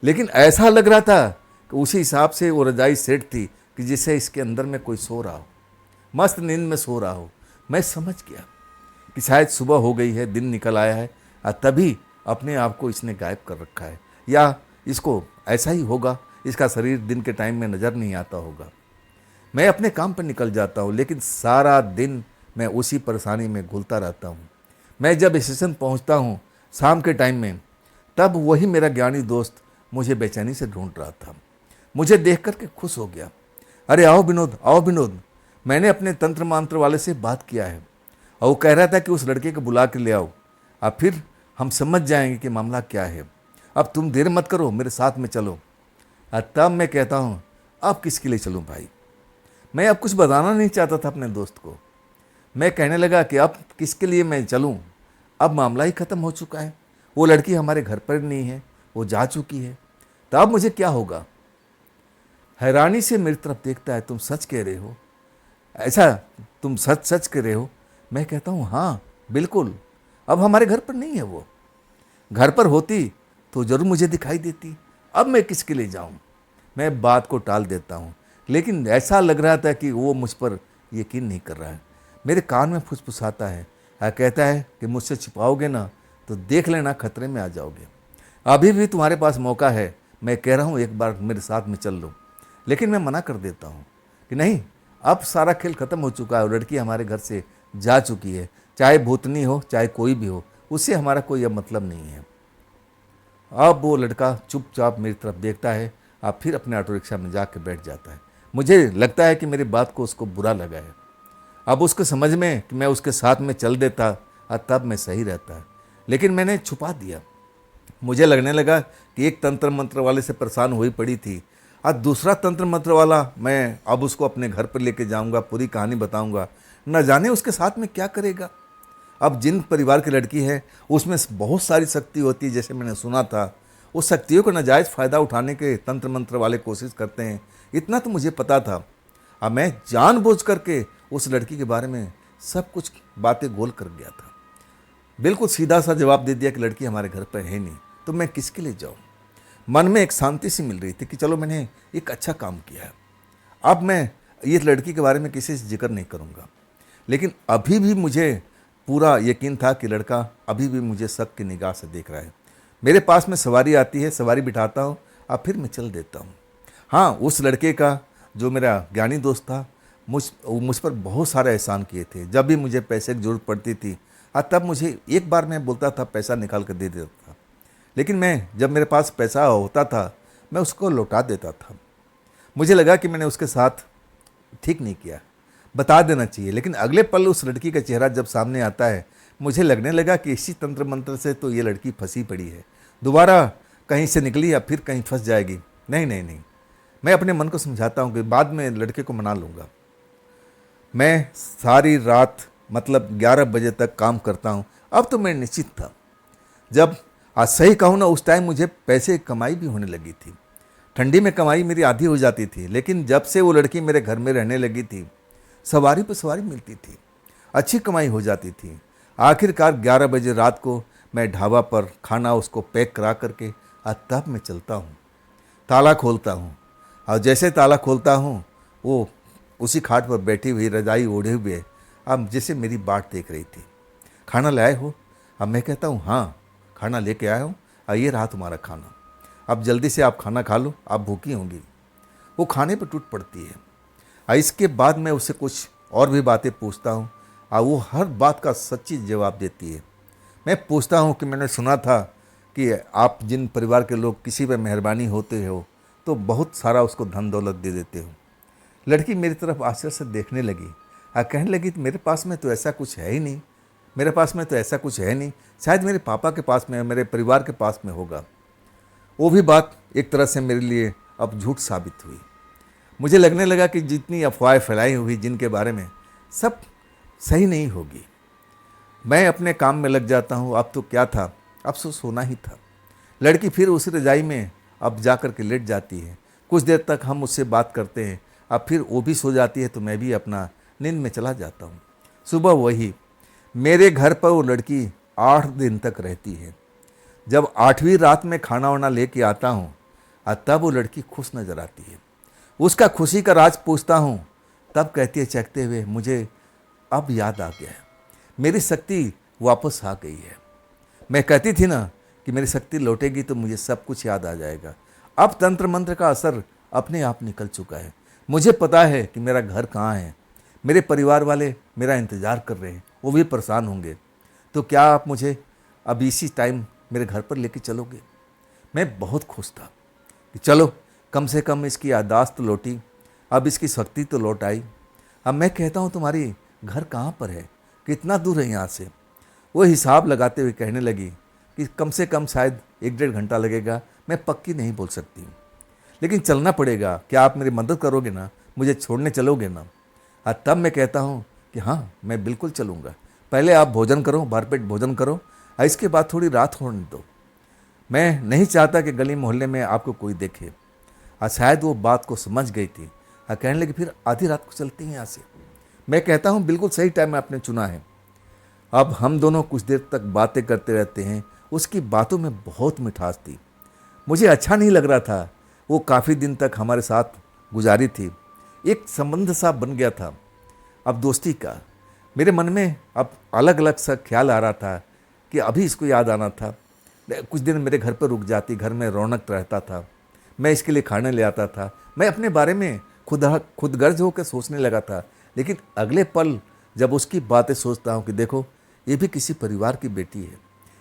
Speaker 1: लेकिन ऐसा लग रहा था कि उसी हिसाब से वो रजाई सेट थी कि जिसे इसके अंदर में कोई सो रहा हो, मस्त नींद में सो रहा हो। मैं समझ गया कि शायद सुबह हो गई है, दिन निकल आया है, और तभी अपने आप को इसने गायब कर रखा है, या इसको ऐसा ही होगा, इसका शरीर दिन के टाइम में नज़र नहीं आता होगा। मैं अपने काम पर निकल जाता हूँ, लेकिन सारा दिन मैं उसी परेशानी में घुलता रहता हूँ। मैं जब स्टेशन पहुँचता हूँ शाम के टाइम में, तब वही मेरा ज्ञानी दोस्त मुझे बेचैनी से ढूंढ रहा था। मुझे देख करके खुश हो गया, अरे आओ विनोद, आओ विनोद, मैंने अपने तंत्र मंत्र वाले से बात किया है और वो कह रहा था कि उस लड़के को बुला के ले आओ, अब फिर हम समझ जाएंगे कि मामला क्या है। अब तुम देर मत करो, मेरे साथ में चलो। तब मैं कहता हूँ अब किसके लिए चलूँ भाई। मैं अब कुछ बताना नहीं चाहता था अपने दोस्त को। मैं कहने लगा कि अब किसके लिए मैं चलूँ, अब मामला ही ख़त्म हो चुका है। वो लड़की हमारे घर पर नहीं है, वो जा चुकी है, तो अब मुझे क्या होगा? हैरानी से मेरी तरफ देखता है, तुम सच कह रहे हो? ऐसा तुम सच सच कह रहे हो? मैं कहता हूँ हाँ बिल्कुल, अब हमारे घर पर नहीं है वो। घर पर होती तो ज़रूर मुझे दिखाई देती, अब मैं किसके लिए जाऊँ? मैं बात को टाल देता हूँ, लेकिन ऐसा लग रहा था कि वो मुझ पर यकीन नहीं कर रहा है। मेरे कान में फुसफुसाता है, कहता है कि मुझसे छिपाओगे ना तो देख लेना खतरे में आ जाओगे। अभी भी तुम्हारे पास मौका है, मैं कह रहा हूँ एक बार मेरे साथ में चल लो। लेकिन मैं मना कर देता हूँ कि नहीं, अब सारा खेल ख़त्म हो चुका है और लड़की हमारे घर से जा चुकी है। चाहे भूतनी हो चाहे कोई भी हो, उससे हमारा कोई अब मतलब नहीं है। अब वो लड़का चुपचाप मेरी तरफ देखता है, अब फिर अपने ऑटो रिक्शा में जाके बैठ जाता है। मुझे लगता है कि मेरी बात को उसको बुरा लगा है। अब उसको समझ में कि मैं उसके साथ में चल देता तब मैं सही रहता, लेकिन मैंने छुपा दिया। मुझे लगने लगा कि एक तंत्र मंत्र वाले से परेशान हुई पड़ी थी, और दूसरा तंत्र मंत्र वाला मैं अब उसको अपने घर पर लेके जाऊंगा, पूरी कहानी बताऊंगा, न जाने उसके साथ में क्या करेगा। अब जिन परिवार की लड़की है उसमें बहुत सारी शक्ति होती है, जैसे मैंने सुना था, उस शक्तियों का नाजायज़ फ़ायदा उठाने के तंत्र मंत्र वाले कोशिश करते हैं, इतना तो मुझे पता था। अब मैं जानबूझ करके उस लड़की के बारे में सब कुछ बातें गोल कर गया था। बिल्कुल सीधा सा जवाब दे दिया कि लड़की हमारे घर पर है नहीं, तो मैं किसके लिए जाऊँ। मन में एक शांति सी मिल रही थी कि चलो मैंने एक अच्छा काम किया है, अब मैं ये लड़की के बारे में किसी से जिक्र नहीं करूँगा। लेकिन अभी भी मुझे पूरा यकीन था कि लड़का अभी भी मुझे शक की निगाह से देख रहा है। मेरे पास में सवारी आती है, सवारी बिठाता हूँ, अब फिर मैं चल देता हूँ। हाँ, उस लड़के का जो मेरा ज्ञानी दोस्त था, मुझ पर बहुत सारे एहसान किए थे। जब भी मुझे पैसे की ज़रूरत पड़ती थी तब मुझे एक बार मैं बोलता था पैसा निकाल कर दे देता था, लेकिन मैं जब मेरे पास पैसा होता था मैं उसको लौटा देता था। मुझे लगा कि मैंने उसके साथ ठीक नहीं किया, बता देना चाहिए। लेकिन अगले पल उस लड़की का चेहरा जब सामने आता है, मुझे लगने लगा कि इसी तंत्र मंत्र से तो ये लड़की फंसी पड़ी है, दोबारा कहीं से निकली या फिर कहीं फंस जाएगी। नहीं नहीं नहीं, मैं अपने मन को समझाता हूँ कि बाद में लड़के को मना लूँगा। मैं सारी रात मतलब 11 बजे तक काम करता हूँ। अब तो मैं निश्चित था। जब आज सही कहूँ ना, उस टाइम मुझे पैसे कमाई भी होने लगी थी। ठंडी में कमाई मेरी आधी हो जाती थी, लेकिन जब से वो लड़की मेरे घर में रहने लगी थी, सवारी पर सवारी मिलती थी, अच्छी कमाई हो जाती थी। आखिरकार 11 बजे रात को मैं ढाबा पर खाना उसको पैक करा करके तब मैं चलता हूँ, ताला खोलता हूँ, और जैसे ताला खोलता हूँ वो उसी खाट पर बैठी हुई रजाई ओढ़े हुए अब जैसे मेरी बाट देख रही थी। खाना लाए हो? अब मैं कहता हूँ हाँ खाना लेके आया हूँ, और ये रहा तुम्हारा खाना, अब जल्दी से आप खाना खा लो, आप भूखी होंगी। वो खाने पर टूट पड़ती है। इसके बाद मैं उससे कुछ और भी बातें पूछता हूँ, और वो हर बात का सच्ची जवाब देती है। मैं पूछता हूँ कि मैंने सुना था कि आप जिन परिवार के लोग किसी पर मेहरबानी होते हो तो बहुत सारा उसको धन दौलत दे देते हो। लड़की मेरी तरफ आश्चर्य से देखने लगी और कहने लगी मेरे पास में तो ऐसा कुछ है ही नहीं, मेरे पास में तो ऐसा कुछ है नहीं, शायद मेरे पापा के पास में, मेरे परिवार के पास में होगा। वो भी बात एक तरह से मेरे लिए अब झूठ साबित हुई। मुझे लगने लगा कि जितनी अफवाहें फैलाई हुई जिनके बारे में, सब सही नहीं होगी। मैं अपने काम में लग जाता हूँ। अब तो क्या था, अब तो सोना ही था। लड़की फिर उसी रजाई में अब जा कर के लेट जाती है। कुछ देर तक हम उससे बात करते हैं, अब फिर वो भी सो जाती है तो मैं भी अपना नींद में चला जाता हूँ। सुबह वही मेरे घर पर वो लड़की 8 दिन तक रहती है। जब 8वीं रात में खाना वाना लेके आता हूँ तब वो लड़की खुश नज़र आती है। उसका खुशी का राज पूछता हूँ, तब कहती है चहकते हुए, मुझे अब याद आ गया है, मेरी शक्ति वापस आ गई है। मैं कहती थी ना कि मेरी शक्ति लौटेगी तो मुझे सब कुछ याद आ जाएगा। अब तंत्र मंत्र का असर अपने आप निकल चुका है। मुझे पता है कि मेरा घर कहाँ है, मेरे परिवार वाले मेरा इंतज़ार कर रहे हैं, वो भी परेशान होंगे। तो क्या आप मुझे अब इसी टाइम मेरे घर पर लेके चलोगे? मैं बहुत खुश था कि चलो कम से कम इसकी याददाश्त तो लौटी, अब इसकी शक्ति तो लौट आई। अब मैं कहता हूँ तुम्हारी घर कहाँ पर है, कितना दूर है यहाँ से? वो हिसाब लगाते हुए कहने लगी कि कम से कम शायद 1-1.5 घंटा लगेगा, मैं पक्की नहीं बोल सकती, लेकिन चलना पड़ेगा। क्या आप मेरी मदद करोगे ना, मुझे छोड़ने चलोगे ना? तब मैं कहता हूँ कि हाँ मैं बिल्कुल चलूँगा, पहले आप भोजन करो, भरपेट भोजन करो, इसके बाद थोड़ी रात होने दो। मैं नहीं चाहता कि गली मोहल्ले में आपको कोई देखे। शायद वो बात को समझ गई थी। कहने लगी, फिर आधी रात को चलते हैं यहाँ से। मैं कहता हूँ, बिल्कुल सही टाइम आपने चुना है। अब हम दोनों कुछ देर तक बातें करते रहते हैं। उसकी बातों में बहुत मिठास थी। मुझे अच्छा नहीं लग रहा था। वो काफ़ी दिन तक हमारे साथ गुजारी थी, एक संबंध सा बन गया था अब दोस्ती का। मेरे मन में अब अलग अलग सा ख्याल आ रहा था कि अभी इसको याद आना था। कुछ दिन मेरे घर पर रुक जाती, घर में रौनक रहता था, मैं इसके लिए खाने ले आता था। मैं अपने बारे में खुदगर्ज होकर सोचने लगा था। लेकिन अगले पल जब उसकी बातें सोचता हूँ कि देखो, ये भी किसी परिवार की बेटी है,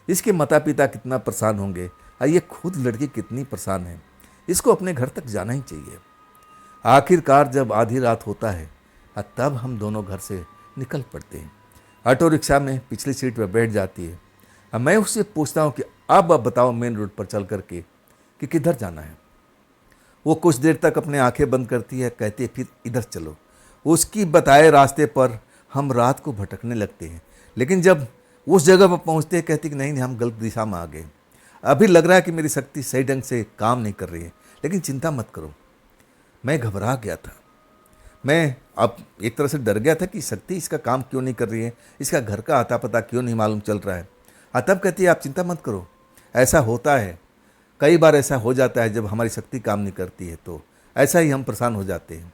Speaker 1: इसके माता पिता कितना परेशान होंगे और ये खुद लड़की कितनी परेशान है, इसको अपने घर तक जाना ही चाहिए। आखिरकार जब आधी रात होता है तब हम दोनों घर से निकल पड़ते हैं। ऑटो रिक्शा में पिछली सीट पर बैठ जाती है। अब मैं उससे पूछता हूँ कि अब बताओ मेन रोड पर चल करके कि किधर जाना है। वो कुछ देर तक अपने आंखें बंद करती है, कहती है फिर इधर चलो। उसकी बताए रास्ते पर हम रात को भटकने लगते हैं। लेकिन जब उस जगह पर पहुँचते हैं, कहती कि नहीं हम गलत दिशा में आ गए। अभी लग रहा है कि मेरी शक्ति सही ढंग से काम नहीं कर रही है, लेकिन चिंता मत करो। मैं घबरा गया था। मैं अब एक तरह से डर गया था कि शक्ति इसका काम क्यों नहीं कर रही है, इसका घर का आता पता क्यों नहीं मालूम चल रहा है। तब कहती है आप चिंता मत करो, ऐसा होता है, कई बार ऐसा हो जाता है जब हमारी शक्ति काम नहीं करती है तो ऐसा ही हम परेशान हो जाते हैं।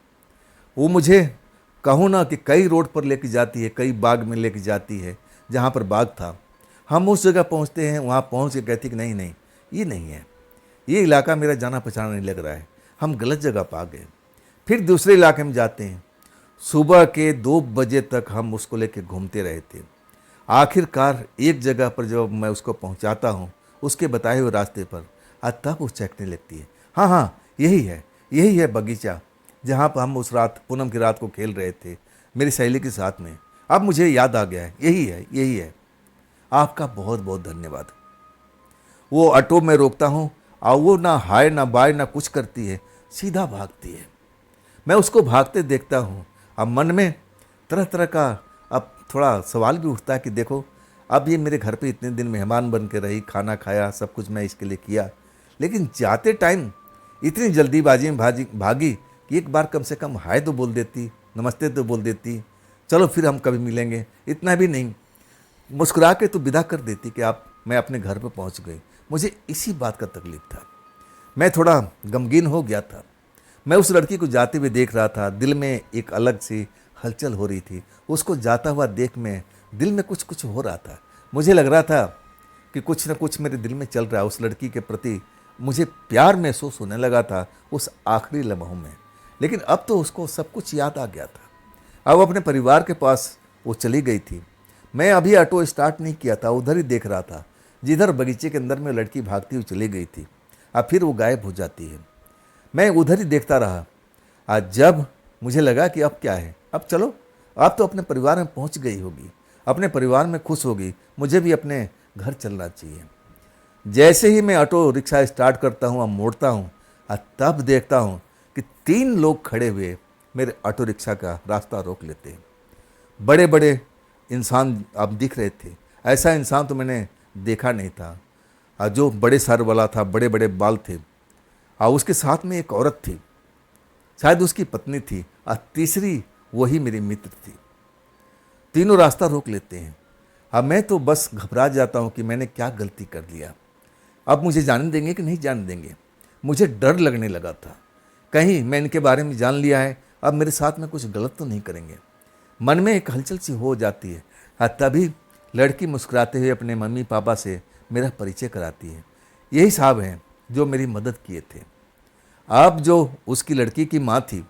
Speaker 1: वो मुझे कहूँ ना कि कई रोड पर लेके जाती है, कई बाग में लेके जाती है जहाँ पर बाग था। हम उस जगह पहुँचते हैं, वहाँ पहुँच के कहती कि नहीं नहीं ये नहीं है, ये इलाका मेरा जाना पहचाना नहीं लग रहा है, हम गलत जगह पर आ गए। फिर दूसरे इलाके में जाते हैं। सुबह के 2 बजे तक हम उसको लेके घूमते रहे थे। आखिरकार एक जगह पर जब मैं उसको पहुंचाता हूं उसके बताए हुए रास्ते पर, तब वो चखने लगती है। हाँ हाँ यही है बगीचा जहाँ पर हम उस रात पूनम की रात को खेल रहे थे मेरी सहेली के साथ में। अब मुझे याद आ गया है, यही है। आपका बहुत बहुत धन्यवाद। वो ऑटो में रोकता हूँ और वो ना हाय ना बाय ना कुछ करती है, सीधा भागती है। मैं उसको भागते देखता हूँ। अब मन में तरह तरह का अब थोड़ा सवाल भी उठता है कि देखो, अब ये मेरे घर पे इतने दिन मेहमान बन के रही, खाना खाया, सब कुछ मैं इसके लिए किया, लेकिन जाते टाइम इतनी जल्दीबाजी में भागी कि एक बार कम से कम हाय तो बोल देती, नमस्ते तो बोल देती, चलो फिर हम कभी मिलेंगे, इतना भी नहीं, मुस्कुरा के तो विदा कर देती कि मैं अपने घर पर पहुंच गई। मुझे इसी बात का तकलीफ था। मैं थोड़ा गमगीन हो गया था। मैं उस लड़की को जाते हुए देख रहा था, दिल में एक अलग सी हलचल हो रही थी। उसको जाता हुआ देख में दिल में कुछ हो रहा था। मुझे लग रहा था कि कुछ न कुछ मेरे दिल में चल रहा है। उस लड़की के प्रति मुझे प्यार महसूस होने लगा था उस आखिरी लम्हों में। लेकिन अब तो उसको सब कुछ याद आ गया था। अब अपने परिवार के पास वो चली गई थी। मैं अभी ऑटो स्टार्ट नहीं किया था, उधर ही देख रहा था जिधर बगीचे के अंदर में लड़की भागती हुई चली गई थी। अब फिर वो गायब हो जाती है। मैं उधर ही देखता रहा। आज जब मुझे लगा कि अब क्या है, अब चलो, अब तो अपने परिवार में पहुंच गई होगी, अपने परिवार में खुश होगी, मुझे भी अपने घर चलना चाहिए। जैसे ही मैं ऑटो रिक्शा स्टार्ट करता हूँ और मोड़ता हूँ, तब देखता हूँ कि 3 लोग खड़े हुए मेरे ऑटो रिक्शा का रास्ता रोक लेते हैं। बड़े बड़े इंसान अब दिख रहे थे। ऐसा इंसान तो मैंने देखा नहीं था। जो बड़े सर वाला था, बड़े बड़े बाल थे, और उसके साथ में एक औरत थी, शायद उसकी पत्नी थी, और तीसरी वही मेरी मित्र थी। तीनों रास्ता रोक लेते हैं। अब मैं तो बस घबरा जाता हूँ कि मैंने क्या गलती कर लिया, अब मुझे जाने देंगे कि नहीं जाने देंगे। मुझे डर लगने लगा था, कहीं मैं इनके बारे में जान लिया है, अब मेरे साथ में कुछ गलत तो नहीं करेंगे। मन में एक हलचल सी हो जाती है। तभी लड़की मुस्कुराते हुए अपने मम्मी पापा से मेरा परिचय कराती है। यही साहब हैं जो मेरी मदद किए थे। अब जो उसकी लड़की की माँ थी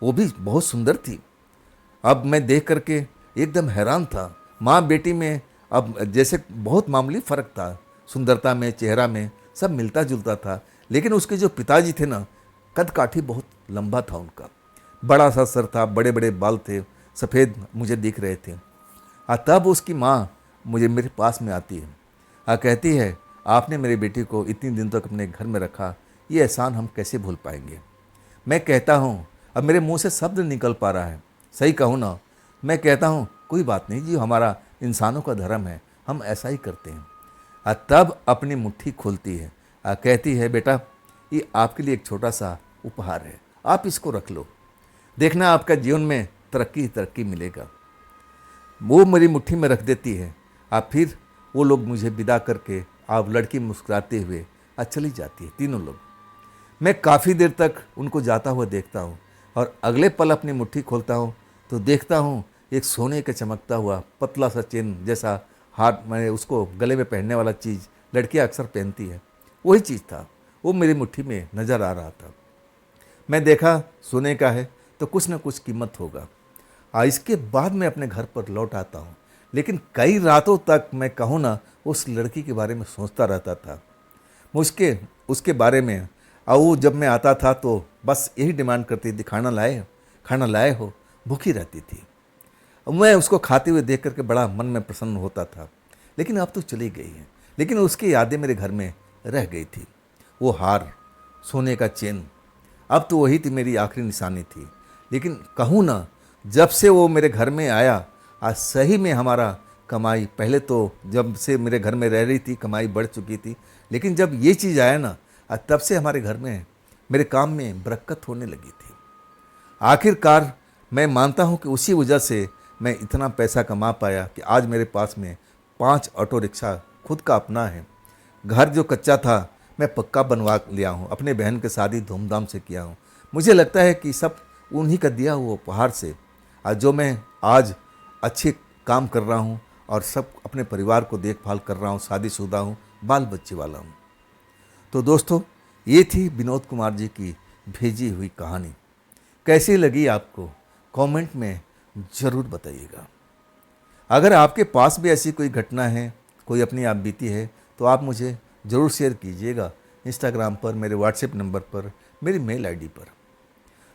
Speaker 1: वो भी बहुत सुंदर थी। अब मैं देख करके एकदम हैरान था। माँ बेटी में अब जैसे बहुत मामूली फ़र्क था, सुंदरता में, चेहरा में सब मिलता जुलता था। लेकिन उसके जो पिताजी थे ना, कद काठी बहुत लंबा था उनका, बड़ा सा सर था, बड़े बड़े बाल थे, सफ़ेद मुझे दिख रहे थे। तब उसकी माँ मेरे पास में आती है, कहती है आपने मेरी बेटी को इतनी दिन तक अपने घर में रखा, ये एहसान हम कैसे भूल पाएंगे। मैं कहता हूँ, अब मेरे मुंह से शब्द निकल पा रहा है, सही कहूँ ना, मैं कहता हूँ कोई बात नहीं जी, हमारा इंसानों का धर्म है, हम ऐसा ही करते हैं। तब अपनी मुट्ठी खोलती है, कहती है, बेटा ये आपके लिए एक छोटा सा उपहार है, आप इसको रख लो, देखना आपका जीवन में तरक्की ही तरक्की मिलेगा। वो मेरी मुट्ठी में रख देती है। अब फिर वो लोग मुझे विदा करके, आप लड़की मुस्कुराते हुए आज चली जाती है, तीनों लोग। मैं काफ़ी देर तक उनको जाता हुआ देखता हूँ और अगले पल अपनी मुट्ठी खोलता हूँ तो देखता हूँ एक सोने का चमकता हुआ पतला सा चेन जैसा हाथ, मैंने उसको गले में पहनने वाला चीज़ लड़कियाँ अक्सर पहनती है, वही चीज़ था, वो मेरी मुट्ठी में नज़र आ रहा था। मैं देखा सोने का है तो कुछ ना कुछ कीमत होगा। इसके बाद मैं अपने घर पर लौट आता हूँ, लेकिन कई रातों तक मैं कहूँ ना उस लड़की के बारे में सोचता रहता था, मुझके उसके बारे में। और वो जब मैं आता था तो बस यही डिमांड करती थी, खाना लाए हो, भूखी रहती थी। मैं उसको खाते हुए देख करके बड़ा मन में प्रसन्न होता था। लेकिन अब तो चली गई है, लेकिन उसकी यादें मेरे घर में रह गई थी। वो हार, सोने का चेन, अब तो वही थी मेरी आखिरी निशानी थी। लेकिन कहूँ ना, जब से वो मेरे घर में आया, आज सही में हमारा कमाई, पहले तो जब से मेरे घर में रह रही थी कमाई बढ़ चुकी थी, लेकिन जब ये चीज़ आया ना, तब से हमारे घर में मेरे काम में बरकत होने लगी थी। आखिरकार मैं मानता हूँ कि उसी वजह से मैं इतना पैसा कमा पाया कि आज मेरे पास में 5 ऑटो रिक्शा खुद का अपना है। घर जो कच्चा था मैं पक्का बनवा लिया हूँ, अपने बहन की शादी धूमधाम से किया हूँ। मुझे लगता है कि सब उन्हीं का दिया हुआ उपहार से आज जो मैं आज अच्छे काम कर रहा हूँ और सब अपने परिवार को देखभाल कर रहा हूँ, शादीशुदा हूँ, बाल बच्चे वाला हूँ। तो दोस्तों, ये थी विनोद कुमार जी की भेजी हुई कहानी। कैसी लगी आपको कमेंट में ज़रूर बताइएगा। अगर आपके पास भी ऐसी कोई घटना है, कोई अपनी आप बीती है, तो आप मुझे ज़रूर शेयर कीजिएगा, इंस्टाग्राम पर, मेरे व्हाट्सएप नंबर पर, मेरी मेल आईडी पर।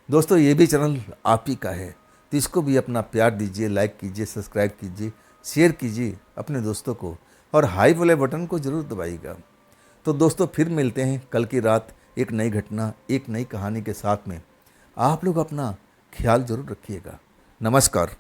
Speaker 1: दोस्तों, ये भी चैनल आप ही का है, तो इसको भी अपना प्यार दीजिए, लाइक कीजिए, सब्सक्राइब कीजिए, शेयर कीजिए अपने दोस्तों को, और हाई वाले बटन को ज़रूर दबाइएगा। तो दोस्तों, फिर मिलते हैं कल की रात एक नई घटना, एक नई कहानी के साथ में। आप लोग अपना ख्याल ज़रूर रखिएगा। नमस्कार।